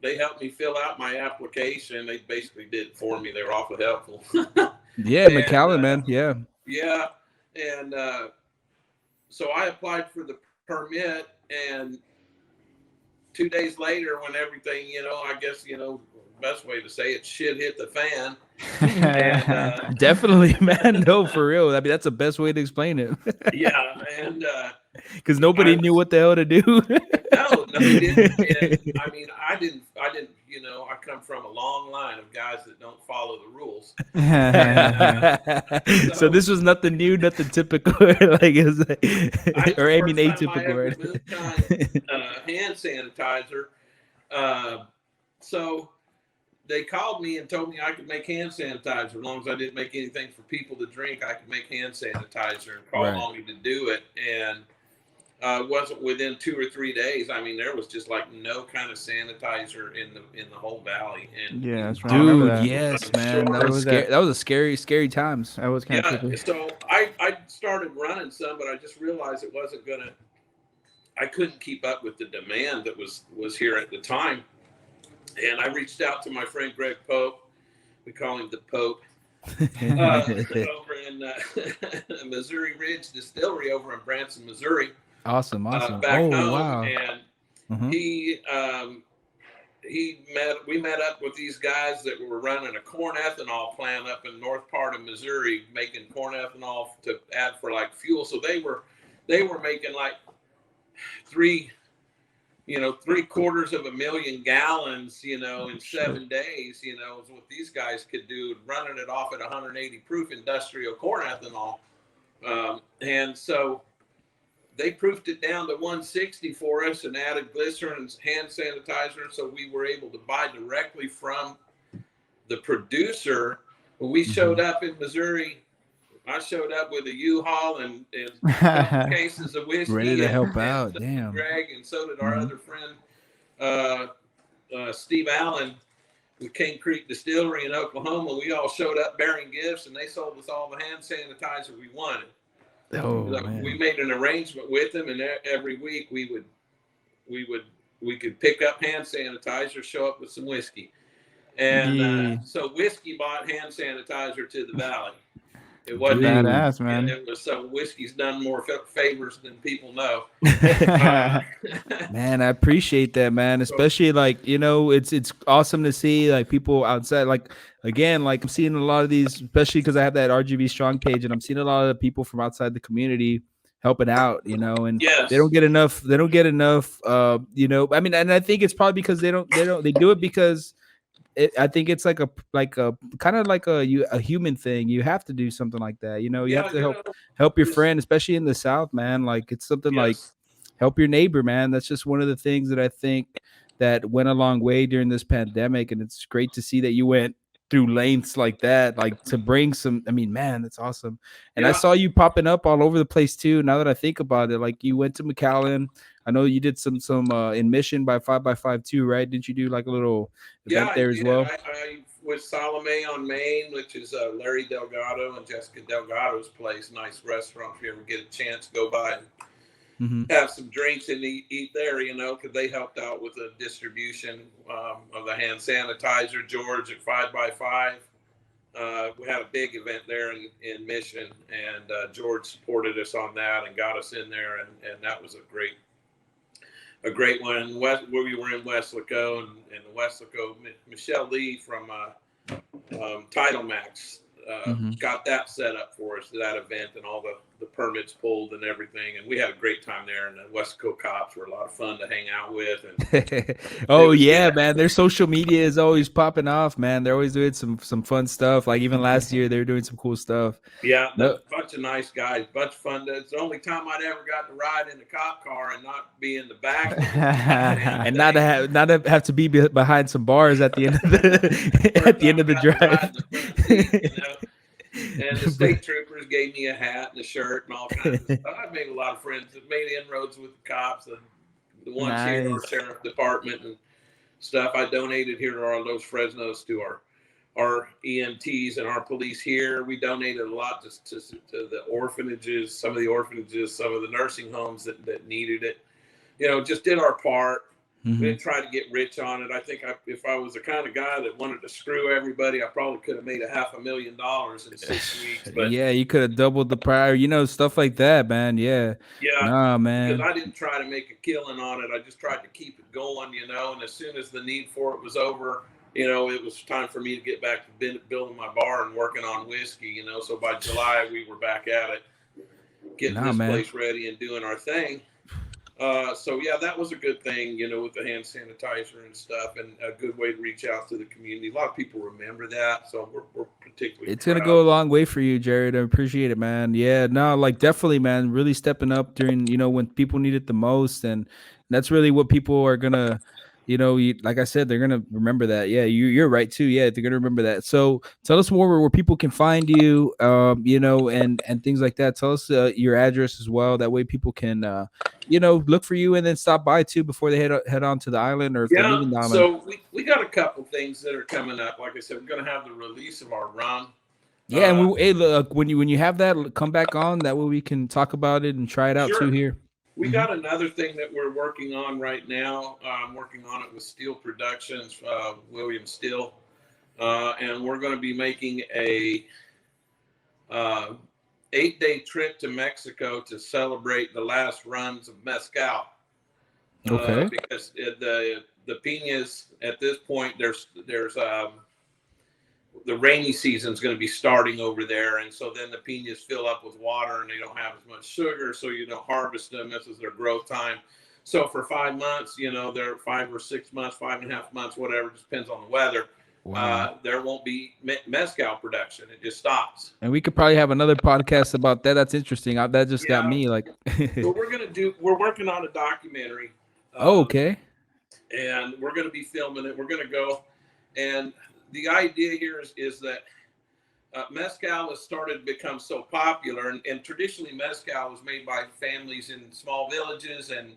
they helped me fill out my application. They basically did it for me. They were awful helpful. Yeah, McAllen, man. Yeah. Yeah. And so I applied for the permit, and 2 days later, when everything, I guess, best way to say it, shit hit the fan. And, definitely, man. No, for real. I mean, that's the best way to explain it. Yeah. And because nobody knew what the hell to do. No, they didn't. And, I mean, I didn't, I come from a long line of guys that don't follow the rules. And, so this was nothing new, nothing typical, atypical, right? Hand sanitizer. So they called me and told me I could make hand sanitizer as long as I didn't make anything for people to drink. I could make hand sanitizer, and called on me to do it. And it wasn't within 2 or 3 days. I mean, there was just like no kind of sanitizer in the whole valley. And yeah, that's right. Dude, yes, man. That was scary. That was a scary times. That was kind of trippy. So I started running some, but I just realized it wasn't I couldn't keep up with the demand that was here at the time. And I reached out to my friend Greg Pope. We call him the Pope. Over in Missouri Ridge Distillery over in Branson, Missouri. Awesome. Back home, wow. And we met up with these guys that were running a corn ethanol plant up in north part of Missouri, making corn ethanol to add for like fuel. So they were making like 750,000 gallons, in 7 days, is what these guys could do, running it off at 180 proof industrial corn ethanol. And so they proofed it down to 160 for us and added glycerin and hand sanitizer. So we were able to buy directly from the producer. When we showed up in Missouri, I showed up with a U-Haul and cases of whiskey. Ready to help out. Damn. Greg, and so did our other friend, Steve Allen with King Creek Distillery in Oklahoma. We all showed up bearing gifts, and they sold us all the hand sanitizer we wanted. Oh, so we made an arrangement with them, and every week we could pick up hand sanitizer, show up with some whiskey, and so whiskey bought hand sanitizer to the valley. It wasn't badass, man. It was so whiskey's done more favors than people know. Man, I appreciate that, man. Especially it's awesome to see people outside. Again, I'm seeing a lot of these, especially because I have that RGB Strong page, and I'm seeing a lot of people from outside the community helping out. And they don't get enough. They don't get enough. I mean, and I think it's probably because they do it because. I think it's like a kind of like a human thing. You have to do something like that. You have to help your friend, especially in the South, man. It's something like help your neighbor, man. That's just one of the things that I think that went a long way during this pandemic. And it's great to see that you went through lengths like that, to bring some. I mean, man, that's awesome. And I saw you popping up all over the place too. Now that I think about it, you went to McAllen. I know you did some in Mission by 5x5 too, right? Didn't you do a little event there as well? I was Salome on Main, which is Larry Delgado and Jessica Delgado's place. Nice restaurant. If you ever get a chance, go by and have some drinks and eat there, because they helped out with the distribution of the hand sanitizer. George at 5x5. We had a big event there in Mission, and George supported us on that and got us in there, and that was a great one. Where we were in Weslaco, and the Weslaco, Michelle Lee from Title Max got that set up for us, that event, and all the permits pulled and everything. And we had a great time there. And the Wesco cops were a lot of fun to hang out with. And Oh yeah, man. Their social media is always popping off, man. They're always doing some fun stuff. Like even last year, they were doing some cool stuff. Yeah, a bunch of nice guys, bunch of fun. It's the only time I'd ever got to ride in a cop car and not be in the back, and not to have to be behind some bars at the end of the drive. And the state troopers gave me a hat and a shirt and all kinds of stuff. I made a lot of friends. Made inroads with the cops, the ones here in our sheriff department and stuff. I donated here to our Los Fresnos to our EMTs and our police here. We donated a lot to the orphanages, some of the orphanages, some of the nursing homes that needed it. Just did our part. We didn't try to get rich on it. I think if I was the kind of guy that wanted to screw everybody, I probably could have made $500,000 in 6 weeks. But yeah, you could have doubled the prior, stuff like that, man. Yeah. Yeah. Nah, man. Because I didn't try to make a killing on it. I just tried to keep it going, and as soon as the need for it was over, it was time for me to get back to building my bar and working on whiskey, So by July, we were back at it, getting this place ready and doing our thing. So yeah, that was a good thing, with the hand sanitizer and stuff, and a good way to reach out to the community. A lot of people remember that, so we're particularly. It's gonna go a long way for you, Jerrod. I appreciate it, man. Yeah, no, like definitely, man. Really stepping up during, when people need it the most, and that's really what people are gonna. Like I said, they're gonna remember that. Yeah, you're right too. Yeah, they're gonna remember that. So tell us more where people can find you, and things like that. Tell us your address as well. That way people can, look for you and then stop by too before they head on to the island or if they're leaving the island. So we got a couple things that are coming up. Like I said, we're gonna have the release of our rum. Yeah, and look, when you have that, come back on. That way we can talk about it and try it out too here. We got another thing that we're working on right now. I'm working on it with Steel Productions, William Steel, and we're going to be making a 8-day trip to Mexico to celebrate the last runs of Mezcal. Okay. Because the piñas at this point, there's the rainy season is going to be starting over there, and so then the piñas fill up with water and they don't have as much sugar, so you don't harvest them. This is their growth time. So for 5 months, they're 5 or 6 months, 5.5 months, whatever, just depends on the weather. Wow. There won't be mezcal production. It just stops. And we could probably have another podcast about that. That's interesting. That just got me like. So we're working on a documentary. Okay. And we're going to be filming it. We're going to go, and the idea here is that mezcal has started to become so popular, and traditionally mezcal was made by families in small villages and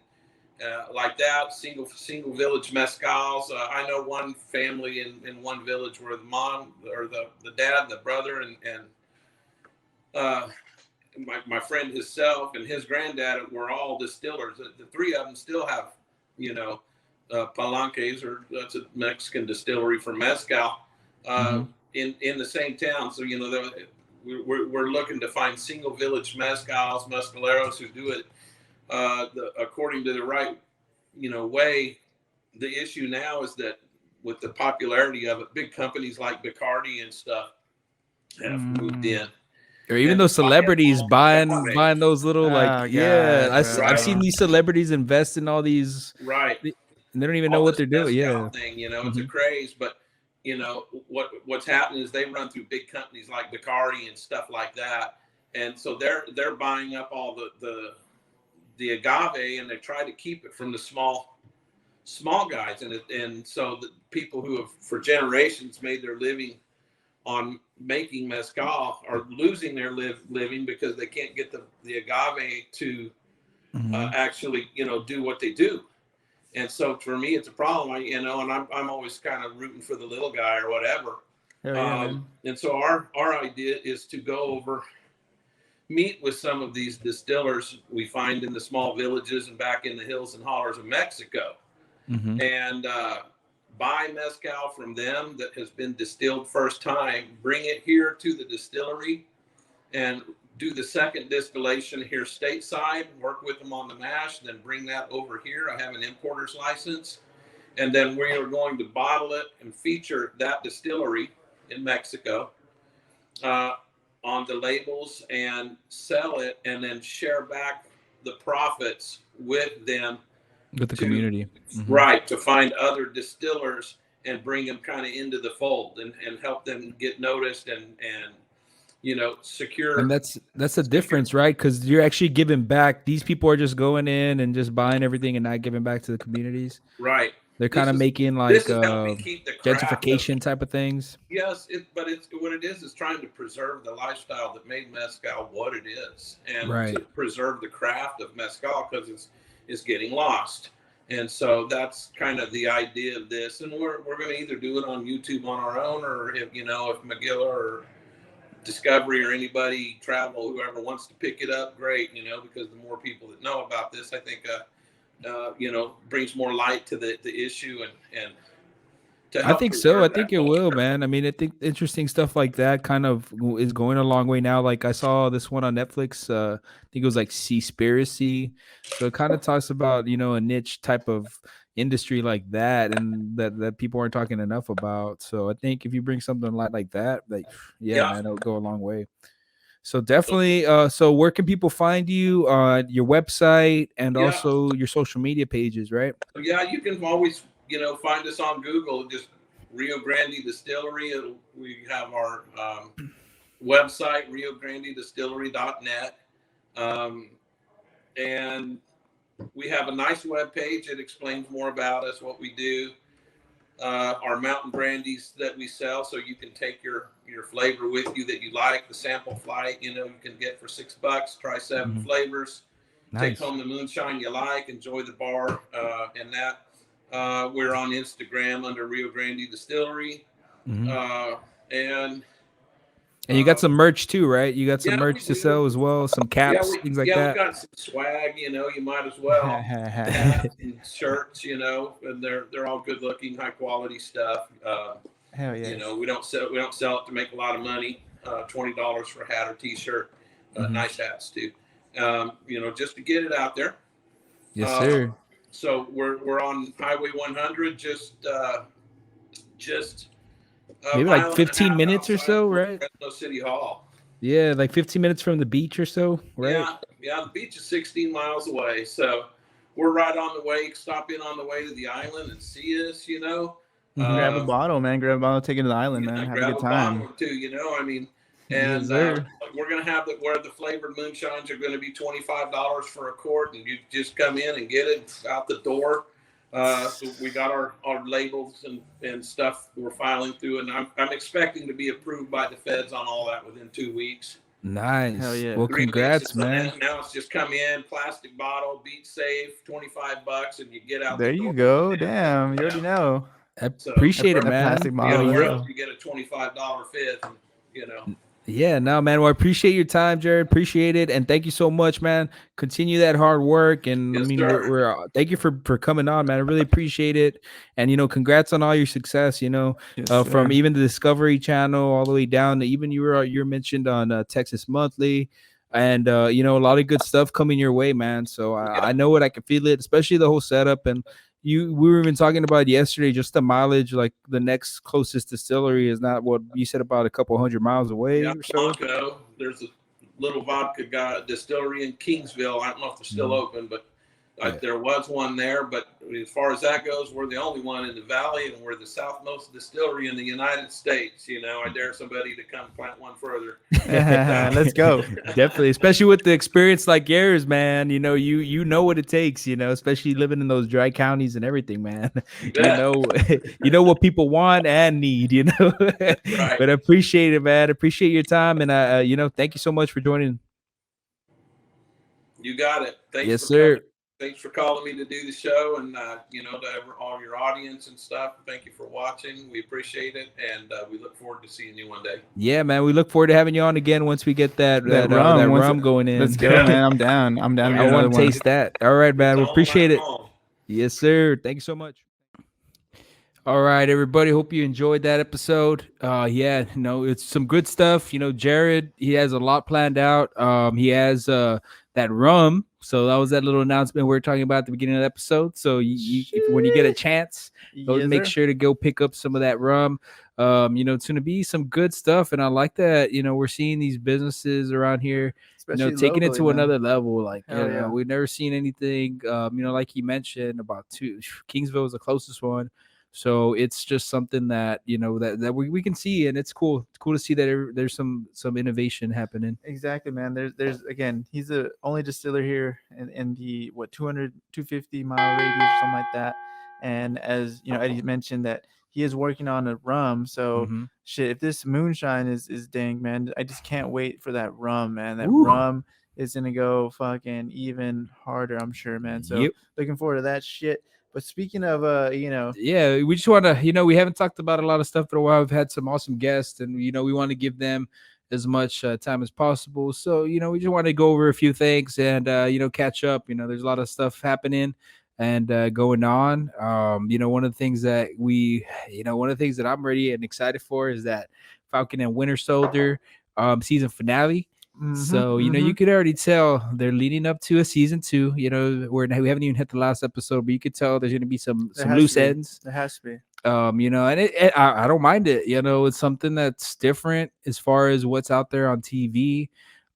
like that, single village mezcals. I know one family in one village where the mom or the dad, the brother, and my friend himself and his granddad were all distillers. The three of them still have, palanques, or that's a Mexican distillery for mezcal. In the same town, so we're looking to find single village mezcals, mezcaleros who do it according to the right way. The issue now is that with the popularity of it, big companies like Bacardi and stuff have moved in, or even those celebrities buying those little I've seen these celebrities invest in all these, right, and they don't even know what they're doing. It's a craze, but what's happening is they run through big companies like Bacardi and stuff like that, and so they're buying up all the agave, and they try to keep it from the small guys, and so the people who have for generations made their living on making mezcal are losing their living because they can't get the agave to actually do what they do. And so for me, it's a problem, and I'm always kind of rooting for the little guy or whatever. And so our idea is to go over, meet with some of these distillers we find in the small villages and back in the hills and hollers of Mexico, and buy mezcal from them that has been distilled first time, bring it here to the distillery, and do the second distillation here stateside, work with them on the mash, then bring that over here. I have an importer's license. And then we are going to bottle it and feature that distillery in Mexico on the labels and sell it, and then share back the profits with them, with the community. Right, to find other distillers and bring them kind of into the fold, and help them get noticed, and secure. And that's the difference, right? Because you're actually giving back. These people are just going in and just buying everything and not giving back to the communities. Right. They're kind of making like gentrification type of things. Yes, but it's what it is trying to preserve the lifestyle that made mezcal what it is, and to preserve the craft of mezcal, because it's getting lost. And so that's kind of the idea of this. And we're going to either do it on YouTube on our own, or if McGill or Discovery or anybody, Travel, whoever wants to pick it up, great. Because the more people that know about this, I think brings more light to the issue, and I think so. I think it will, man. I mean, I think interesting stuff like that kind of is going a long way now. Like I saw this one on Netflix. I think it was like Seaspiracy. So it kind of talks about, a niche type of industry like that, and that people aren't talking enough about. So I think if you bring something like that, man, it'll go a long way. So definitely. So where can people find you? Your website and also your social media pages, right? Yeah, you can always find us on Google. Just Rio Grande Distillery. We have our website, riograndedistillery.net, and we have a nice web page that explains more about us, what we do, our mountain brandies that we sell, so you can take your flavor with you that you like. The sample flight, you can get for $6. Try 7 flavors. Nice. Take home the moonshine you like. Enjoy the bar and that. We're on Instagram under Rio Grande Distillery, and you got some merch too, right? You got some merch to sell as well, some caps, things like that. Yeah, we got some swag. You might as well. Hats and shirts, and they're all good looking, high quality stuff. Hell yeah. We don't sell it to make a lot of money. $20 for a hat or t-shirt. Nice hats too. Just to get it out there. Yes, sir. So we're on Highway 100, just maybe like 15 minutes or so, right? Fresno City Hall. Yeah, like 15 minutes from the beach or so, right? Yeah. The beach is 16 miles away, so we're right on the way. Stop in on the way to the island and see us. Grab a bottle, man. Grab a bottle, take it to the island, man. Have a good time. Grab a bottle too. And we're going to have where the flavored moonshines are going to be $25 for a quart, and you just come in and get it out the door. So we got our labels and stuff we're filing through, and I'm expecting to be approved by the feds on all that within 2 weeks. Nice. Hell yeah. Well, congrats, man. Now it's just come in, plastic bottle, beat safe, $25, and you get out. There you go. Damn, you already know. I appreciate it, man. Plastic bottle. You get a $25 fifth, Yeah, no, man. Well, I appreciate your time, Jerrod. Appreciate it, and thank you so much, man. Continue that hard work, and yes, we're thank you for coming on, man. I really appreciate it, and congrats on all your success. Yes, from even the Discovery Channel all the way down to even you're mentioned on Texas Monthly, and a lot of good stuff coming your way, man. So I know it. I can feel it, especially the whole setup and. We were even talking about yesterday, just the mileage, like the next closest distillery is not what you said, about a couple 100 miles away or so. Blanco, there's a little vodka distillery in Kingsville. I don't know if they're still open, but there was one there. But as far as that goes, we're the only one in the valley, and we're the southmost distillery in the United States. I dare somebody to come plant one further. Let's go. Definitely, especially with the experience like yours, man. You know what it takes. Especially living in those dry counties and everything, man. You know what people want and need. Right. But I appreciate it, man. I appreciate your time, and thank you so much for joining. You got it. Yes, sir. Thanks for calling me to do the show, and to all your audience and stuff. Thank you for watching. We appreciate it, and we look forward to seeing you one day. Yeah, man. We look forward to having you on again once we get that rum going in. Let's go, man. I'm down. I want to taste that. All right, man. We appreciate it. Yes, sir. Thank you so much. All right, everybody. Hope you enjoyed that episode. It's some good stuff. Jerrod, he has a lot planned out. He has that rum. So that was that little announcement we were talking about at the beginning of the episode. So when you get a chance, go Yes, make sir. sure to go pick up some of that rum. It's going to be some good stuff, and I like that. We're seeing these businesses around here, Especially taking it locally, to man. another level. Like, Hell yeah. we've never seen anything. Like you mentioned about Kingsville is the closest one. So it's just something that that we can see, and it's cool. It's cool to see that there's some innovation happening. Exactly, man. There's again, he's the only distiller here in the 200 250-mile radius or something like that. And as you know, Eddie mentioned that he is working on a rum. So Mm-hmm. shit, if this moonshine is dang, man, I just can't wait for that rum, man. That Woo. rum is gonna go fucking even harder, I'm sure, man. So Yep. looking forward to that shit. But speaking of Yeah, we just want to, we haven't talked about a lot of stuff for a while. We've had some awesome guests, and we want to give them as much time as possible. So we just want to go over a few things and catch up. There's a lot of stuff happening and going on. One of the things that one of the things that I'm ready and excited for is that Falcon and Winter Soldier season finale. So you could already tell they're leading up to a season 2. We haven't even hit the last episode, but you could tell there's going to be some loose ends. There has to be. And I don't mind it. It's something that's different as far as what's out there on TV.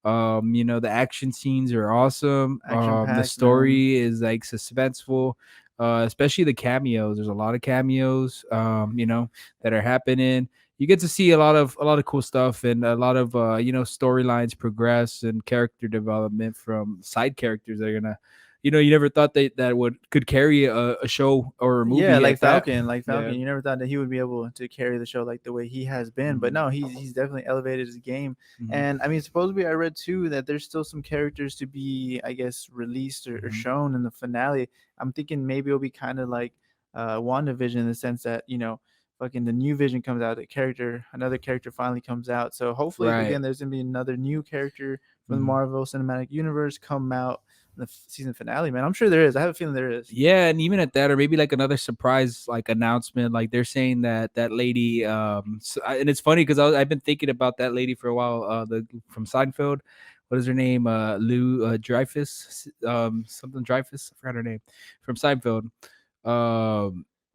The action scenes are awesome. The Action-packed, story is like suspenseful. Especially the cameos. There's a lot of cameos. That are happening. You get to see a lot of cool stuff and a lot of storylines progress and character development from side characters that are gonna, you never thought that could carry a show or a movie. Yeah, like at that. Falcon, Yeah. You never thought that he would be able to carry the show like the way he has been, but no, he's definitely elevated his game. Mhm. And I mean, supposedly I read too that there's still some characters to be, I guess, released or shown in the finale. I'm thinking maybe it'll be kind of like WandaVision in the sense that fucking the new Vision comes out, another character finally comes out. So hopefully, Right. again, there's gonna be another new character from the Marvel Cinematic Universe come out in the season finale. Man, I'm sure there is. I have a feeling there is. Yeah, and even at that, or maybe like another surprise like announcement, like they're saying that lady. And it's funny because I've been thinking about that lady for a while. The from Seinfeld. What is her name? Lou Dreyfus. Something Dreyfus. I forgot her name. From Seinfeld.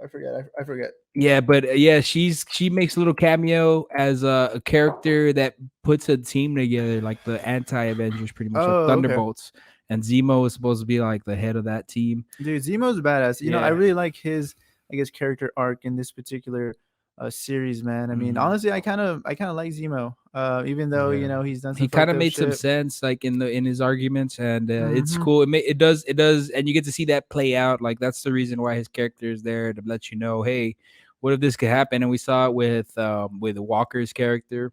I forget. Yeah, but she makes a little cameo as a character that puts a team together, like the anti-Avengers, pretty much, like Thunderbolts. Okay. And Zemo is supposed to be like the head of that team. Dude, Zemo's badass. I really like his, I guess, character arc in this particular series, man. I mean, honestly, I kind of like Zemo. Even though he's done. He kind of made some sense, like in his arguments, and it's cool. It does, and you get to see that play out. Like that's the reason why his character is there to let you know, hey, what if this could happen? And we saw it with Walker's character.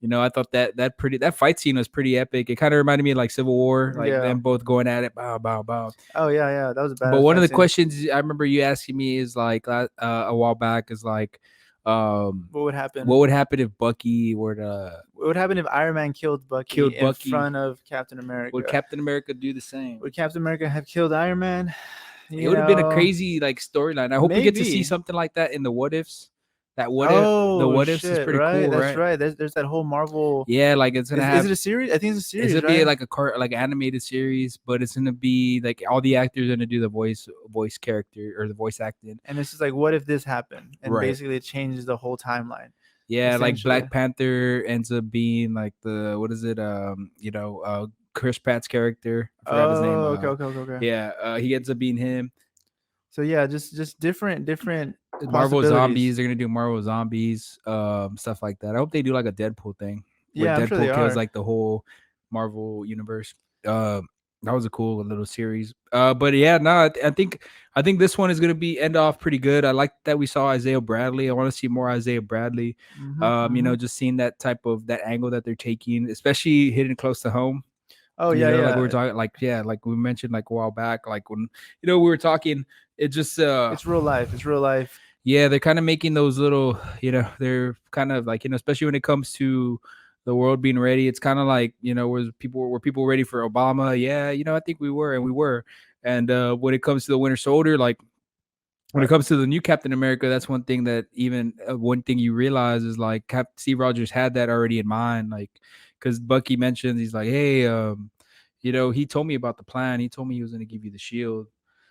I thought that fight scene was pretty epic. It kind of reminded me of like Civil War, like them both going at it, bow, bow, bow. Oh yeah, that was a bad. But one of the questions I remember you asking me is like a while back is like, what would happen? What would happen if Bucky were to? What would happen if Iron Man killed Bucky in front of Captain America? Would Captain America do the same? Would Captain America have killed Iron Man? It would have been a crazy like storyline. I hope we get to see something like that in the What Ifs. The What Ifs is pretty cool, That's right. There's that whole Marvel. Yeah, like it's gonna have. Is it a series? I think it's a series. It's gonna be like like animated series, but it's gonna be like all the actors are gonna do the voice character or the voice acting. And it's just like, what if this happened? And basically, it changes the whole timeline. Yeah, like Black Panther ends up being like the Chris Pratt's character. I forgot his name. Okay. Yeah, he ends up being him. So yeah, just different Marvel Zombies. They're gonna do Marvel Zombies, stuff like that. I hope they do like a Deadpool thing. Yeah, where I'm sure they kills are. like the whole Marvel universe. That was a cool little series. But yeah, no, I think this one is gonna end off pretty good. I like that we saw Isaiah Bradley. I want to see more Isaiah Bradley. Just seeing that type of that angle that they're taking, especially hitting close to home. Oh yeah. Like we were talking, like we mentioned like a while back, like when we were talking, it just it's real life. Yeah, they're kind of making those little, they're kind of like, especially when it comes to the world being ready. It's kind of like, were people ready for Obama? Yeah, I think we were. And when it comes to the Winter Soldier, like when it comes to the new Captain America, that's one thing that one thing you realize is like Steve Rogers had that already in mind, like because Bucky mentions he's like, hey, he told me about the plan. He told me he was going to give you the shield.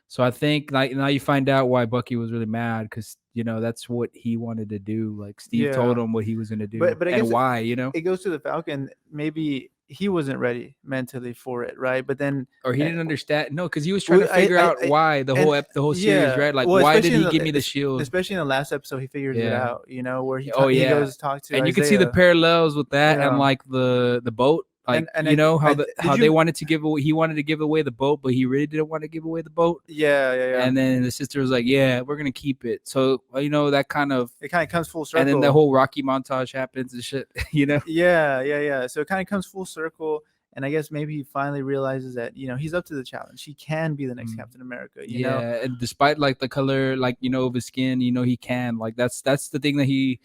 So I think like now you find out why Bucky was really mad because that's what he wanted to do. Like Steve told Yeah, him what he was going to do but I and guess why. it goes to the Falcon. Maybe he wasn't ready mentally for it, right? But then, Or he uh, didn't understand. No, because he was trying to I, figure out why the and whole series, yeah, right? Like well, why did especially in he give me the the shield? especially in the last episode, he figures it Yeah. out. Where Oh he yeah. goes to talk to And you can see the Isaiah. parallels with that and Yeah, like the boat. Like and how did they you? wanted to give away, he wanted to give away the boat, but he really didn't want to give away the boat. Yeah. And then the sister was like, "Yeah, we're gonna keep it." So that kind of, It kind of comes full circle. and then the whole Rocky montage happens and shit. Yeah. So it kind of comes full circle, and I guess maybe he finally realizes that he's up to the challenge. He can be the next Captain America. Yeah, and despite like the color, like of his skin, he can. Like that's the thing that he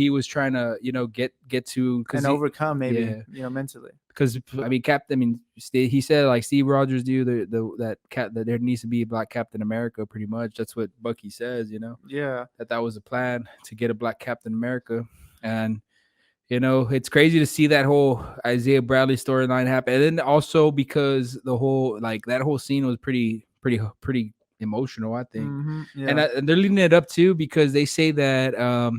was trying to get to and overcome maybe yeah. Mentally. Because he said like Steve Rogers do that there needs to be a black Captain America. Pretty much that's what Bucky says. Yeah, that was a plan to get a black Captain America, and it's crazy to see that whole Isaiah Bradley storyline happen, and then also because the whole that whole scene was pretty emotional, I think. Yeah. And they're leading it up too because they say that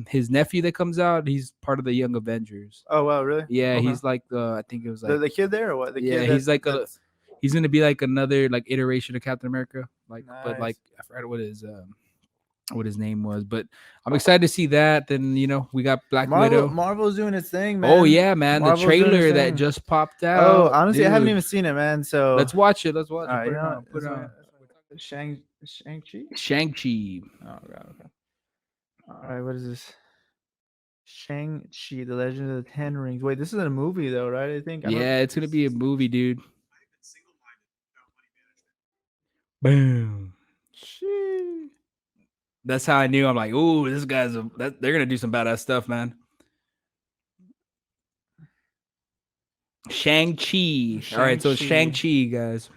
his nephew that comes out, he's part of the Young Avengers. Oh wow, really? Yeah, Okay. he's like I think it was like the kid there or what? He's like he's gonna be like another like iteration of Captain America, like nice. But like I forgot what his name was, but I'm excited to see that. Then we got Black Widow. Marvel's doing its thing, man. Oh yeah, man! Marvel's the trailer that just popped out. Oh, honestly, dude. I haven't even seen it, man. So let's watch it. Let's watch it. Put it on. Shang-Chi. Shang-Chi. Oh god. Okay. All right. What is this? Shang-Chi, The Legend of the Ten Rings. Wait, this is a movie though, right? I think. Yeah, it's gonna be a movie, dude. Boom. Sheesh. That's how I knew. I'm like, ooh, this guy's they're gonna do some badass stuff, man. Shang-Chi. All right, so Shang-Chi, guys.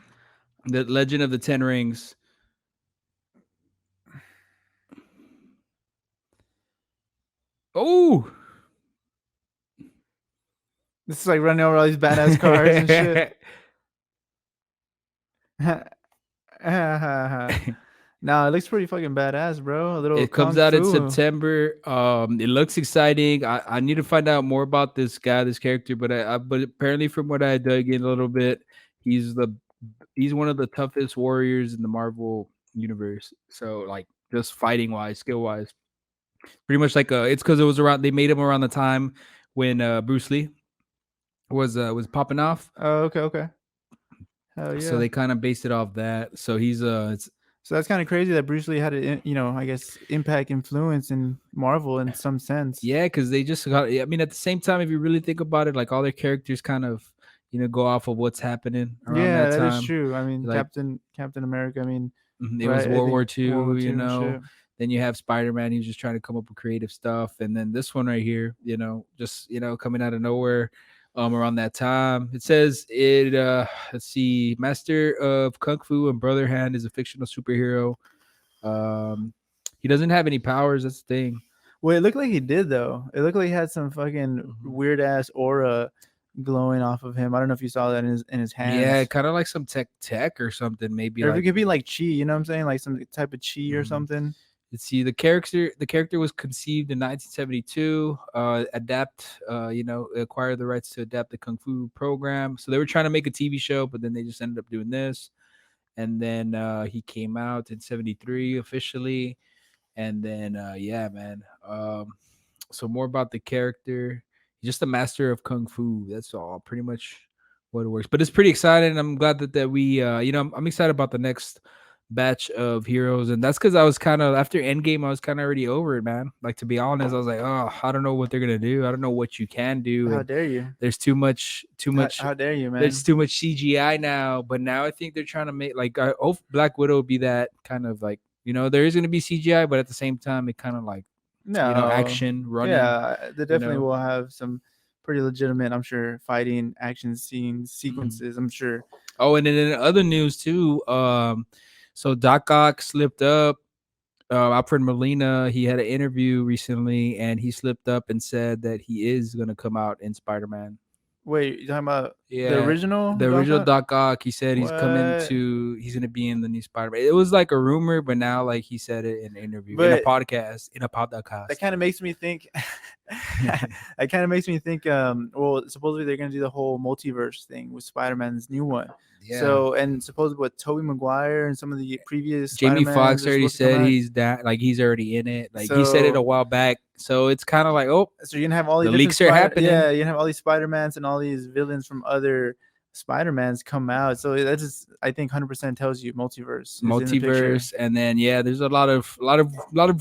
The Legend of the Ten Rings. Oh, this is like running over all these badass cars and shit. No, it looks pretty fucking badass, bro. It comes out in September. It looks exciting. I need to find out more about this character, but but apparently from what I dug in a little bit, he's one of the toughest warriors in the Marvel universe. So like just fighting wise, skill wise, pretty much like it's because it was around. They made him around the time when Bruce Lee was popping off. Oh, okay. Hell yeah. So they kind of based it off that. So he's So that's kind of crazy that Bruce Lee had a, I guess, influence in Marvel in some sense. Yeah, because they just got. I mean, at the same time, if you really think about it, like all their characters kind of, go off of what's happening around that time. Yeah, that is true. I mean, like, Captain America. I mean, it was World War II. Then you have Spider-Man. He was just trying to come up with creative stuff, and then this one right here, just coming out of nowhere. Around that time, it says it. Let's see, Master of Kung Fu and Brother Hand is a fictional superhero. He doesn't have any powers. That's the thing. Well, it looked like he did though. It looked like he had some fucking weird ass aura glowing off of him. I don't know if you saw that in his hands. Yeah, kind of like some tech or something. Maybe. Or if it could be like chi. You know what I'm saying? Like some type of chi or something. Let's see. The character was conceived in 1972. Acquire the rights to adapt the Kung Fu program. So they were trying to make a TV show, but then they just ended up doing this. And then he came out in 73 officially. And then yeah, man. So more about the character. He's just a master of Kung Fu. That's all. Pretty much what it works. But it's pretty exciting. I'm glad that we I'm excited about the next batch of heroes, and that's because I was kind of after Endgame, I was kind of already over it, man. Like, to be honest, I was like, oh, I don't know what they're gonna do. I don't know what you can do. How dare you? There's too much. How dare you, man? There's too much CGI now. But now I think they're trying to make I hope Black Widow be that kind of like there is gonna be CGI, but at the same time, it kind of like action running. Yeah, they definitely will have some pretty legitimate, I'm sure, fighting action scenes, sequences. I'm sure. Oh, and then in other news too, so Doc Ock slipped up. Alfred Molina, he had an interview recently, and he slipped up and said that he is going to come out in Spider-Man. Wait, you talking about Yeah, The original the original Doc Ock? Doc Ock. He said he's coming What? to. He's gonna be in the new Spider-Man. It was like a rumor, but now like he said it in an interview, in a But podcast, that kind of makes me think. That kind of makes me think. Well, supposedly they're gonna do the whole multiverse thing with Spider-Man's new one. Yeah. So, and supposedly with Tobey Maguire and some of the previous Jamie Spider-Mans Foxx are already supposed to come said out. he's that, like he's already in it. Like he said it a So- while back. So it's kind of like, oh, So you're gonna have all these The different leaks are happening. Yeah, you're gonna have all these Spider-Mans and all these villains from other Spider-Mans come out. So that just, I think, 100% tells you multiverse. Is in the picture. multiverse, and then yeah, there's a lot of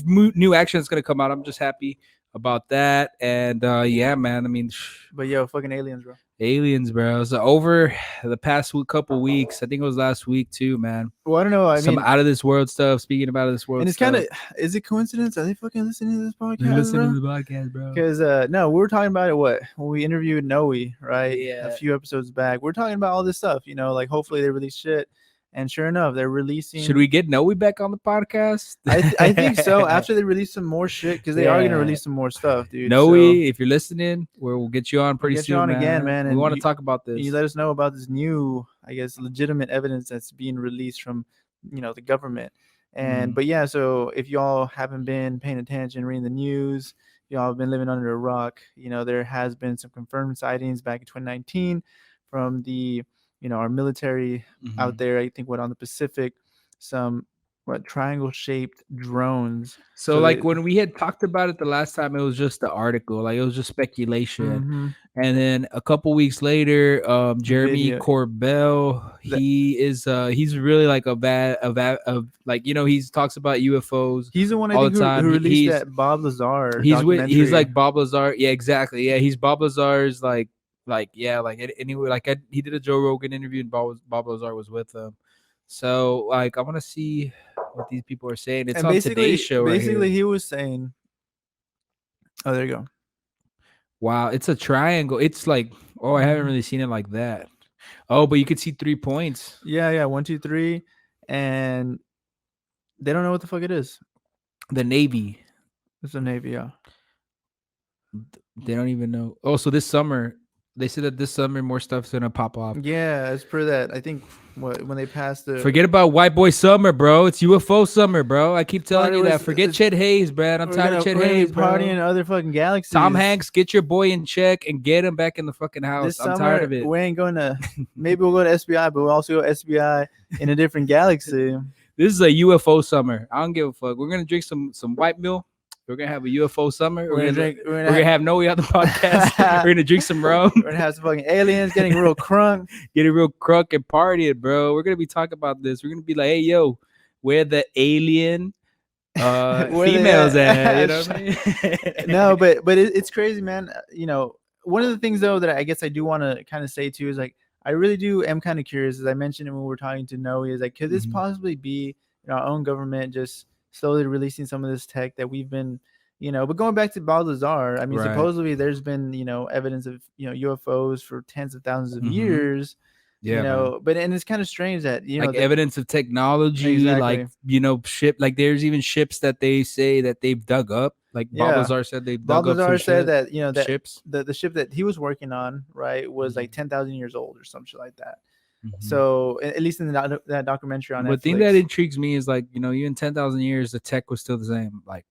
new action that's gonna come out. I'm just happy about that, and yeah, man. I mean, But yo, fucking aliens, bro. aliens, bro. So over the past couple weeks, I think it was last week too, man. Well, I don't know. I Some mean, out of this world stuff. Speaking of out of this world, and it's kind of, is it coincidence? Are they fucking listening to this podcast? listen bro? to the podcast, bro. Because no, we were talking about it. What, when we interviewed Noe, right? Yeah. A few episodes back, we're talking about all this stuff. You know, like hopefully they release shit, and sure enough, they're releasing. Should we get Noe back on the podcast? I think so. After they release some more shit, because they are gonna Yeah. release some more stuff, dude. Noe, So if you're listening, we'll get you on pretty get you soon, on man. again, man, We and want to you- talk about this. you let us know about this new, I guess, legitimate evidence that's being released from, the government. And Mhm. but yeah, so if y'all haven't been paying attention, reading the news, y'all have been living under a rock. There has been some confirmed sightings back in 2019 from the, our military out Mhm. there. I think what on the Pacific, some triangle shaped drones. So, So like they- when we had talked about it the last time, it was just the article, like it was just speculation. Mhm. And then a couple weeks later, Jeremy Video. Corbell, he's really like like he talks about UFOs. He's the one I all think the time. who released He's- that Bob Lazar. He's documentary. like Bob Lazar. Yeah, exactly. Yeah, he's Bob Lazar's anyway. He did a Joe Rogan interview and Bob Lazar was with him. So like I want to see what these people are saying. It's and on basically, today's show right basically here. he was saying, oh, there you go. Wow, it's a triangle. It's like, oh, I haven't really seen it like that. Oh, but you could see 3 points. Yeah, 1, 2, 3, and they don't know what the fuck it is. The Navy, It's a Navy, yeah. they don't even know. Oh, so this summer, they said that this summer more stuff's gonna pop off. Yeah, as per that, I think when they passed the Forget about white boy summer, bro. It's UFO summer, bro. I keep telling you that. Forget Chet Hayes, man. I'm tired of Chet Hayes, bro. partying in other fucking galaxies. Tom Hanks, get your boy in check and get him back in the fucking house. This I'm summer, tired of it. we ain't going to. Maybe we'll go to SBI, but we'll also go SBI in a different galaxy. This is a UFO summer. I don't give a fuck. We're gonna drink some white Mule. We're gonna have a UFO summer. We're gonna have Noe on the podcast. We're gonna drink some rum. We're gonna have some fucking aliens getting real crunk. Getting real crunk and partying, bro. We're gonna be talking about this. We're gonna be like, hey, yo, where the alien Where they females at? at? You know what I mean? No, but it's crazy, man. One of the things though that I guess I do want to kind of say too is like I really am kind of curious, as I mentioned when we were talking to Noe, is like could this Mhm. possibly be our own government just slowly releasing some of this tech that we've been, but going back to Bob Lazar, I mean, Right. supposedly there's been, evidence of, UFOs for tens of thousands of Mhm. years, Yeah, man. and it's kind of strange that, like that- evidence of technology, like Exactly. ship, like there's even ships that they say that they've dug up. Like Bob Yeah. Lazar said they've Bob dug up Lazar some said shit, that, that ships. the ship that he was working on, right, was like Mhm. 10,000 years old or some shit like that. Mhm. So at least in that documentary on the Netflix. thing that intrigues me is like, even 10,000 years, the tech was still the same. Like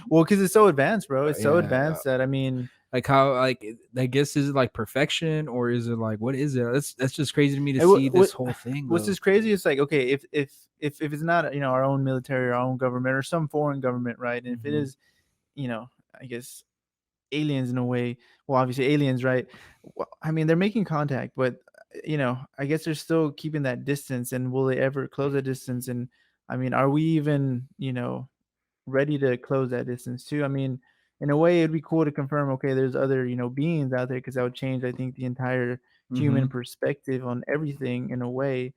Well, because it's so advanced, bro. It's so Yeah. advanced that I mean, how, like, I guess, is it like perfection or is it like, what is it? That's just crazy to me to And see this whole thing. what's though. just crazy is like, okay, if it's not our own military, our own government, or some foreign government, right? And if it Mhm. is, I guess aliens in a way. Well, obviously aliens, right? Well, I mean, they're making contact, but I guess they're still keeping that distance. And will they ever close that distance? And I mean, are we even ready to close that distance too? I mean, in a way, it'd be cool to confirm, okay, there's other beings out there, because that would change, I think, the entire human Mhm. perspective on everything in a way.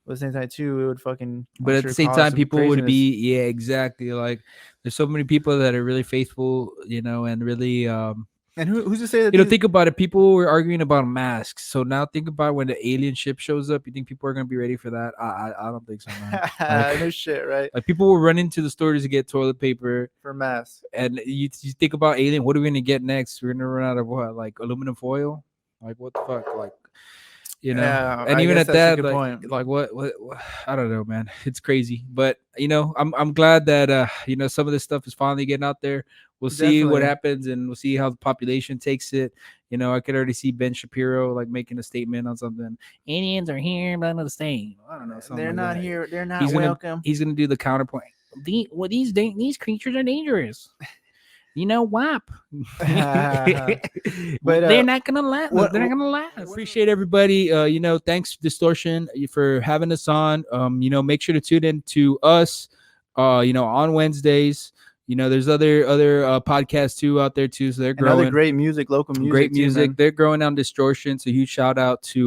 But at the same time too, it would fucking But I'm at sure the same cause time, some people would craziness. be, yeah, exactly. Like, there's so many people that are really faithful, and really, And who's to say that think about it. People were arguing about masks. So now think about when the alien ship shows up. You think people are gonna be ready for that? I don't think so, man. Like, no shit, right? like people will run into the stores to get toilet paper, For masks. and you think about alien. What are we gonna get next? We're gonna run out of what? Like aluminum foil? Like what the fuck? Like you know. Yeah, And I even guess at that's a that, good like point. what I don't know, man. It's crazy. But you know, I'm glad that you know, some of this stuff is finally getting out there. We'll see what Definitely. happens, and we'll see how the population takes it. You know, I could already see Ben Shapiro like making a statement on something. Indians are here, but not the same. I don't know, something They're like not that. here. They're not He's gonna welcome. he's gonna do the counterpoint. These creatures are dangerous. You know, WAP. But They're not gonna last. what- They're not gonna last. Appreciate everybody. You know, thanks Distortion for having us on. You know, make sure to tune in to us. You know, on Wednesdays. You know, there's other podcasts too out there too, so they're and other growing. great music, local music, Great too, music. man. They're growing on Distortion. So huge shout out to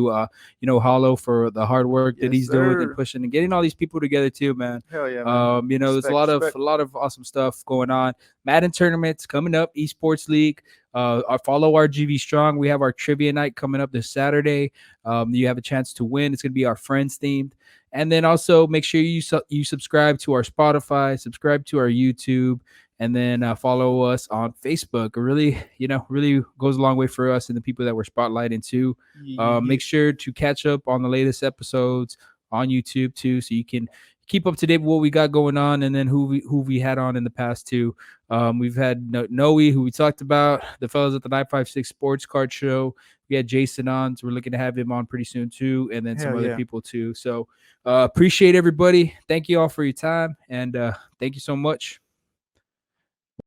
you know, Hollow for the hard work that Yes, he's doing sir. and pushing and getting all these people together too, man. Hell yeah, man. You know, there's Respect. a lot of awesome stuff going on. Madden tournaments coming up, esports league. Follow RGV Strong. We have our trivia night coming up this Saturday. You have a chance to win. It's gonna be our friends themed. And then also make sure you subscribe to our Spotify, subscribe to our YouTube, and then follow us on Facebook. It really, you know, really goes a long way for us and the people that we're spotlighting too. Make sure to catch up on the latest episodes on YouTube too, so you can keep up to date with what we got going on, and then who we had on in the past too. We've had Noe, who we talked about, the fellas at the 956 Sports Card Show. We had Jason on, so we're looking to have him on pretty soon too, and then some Hell other yeah. people too. So appreciate everybody. Thank you all for your time, and thank you so much.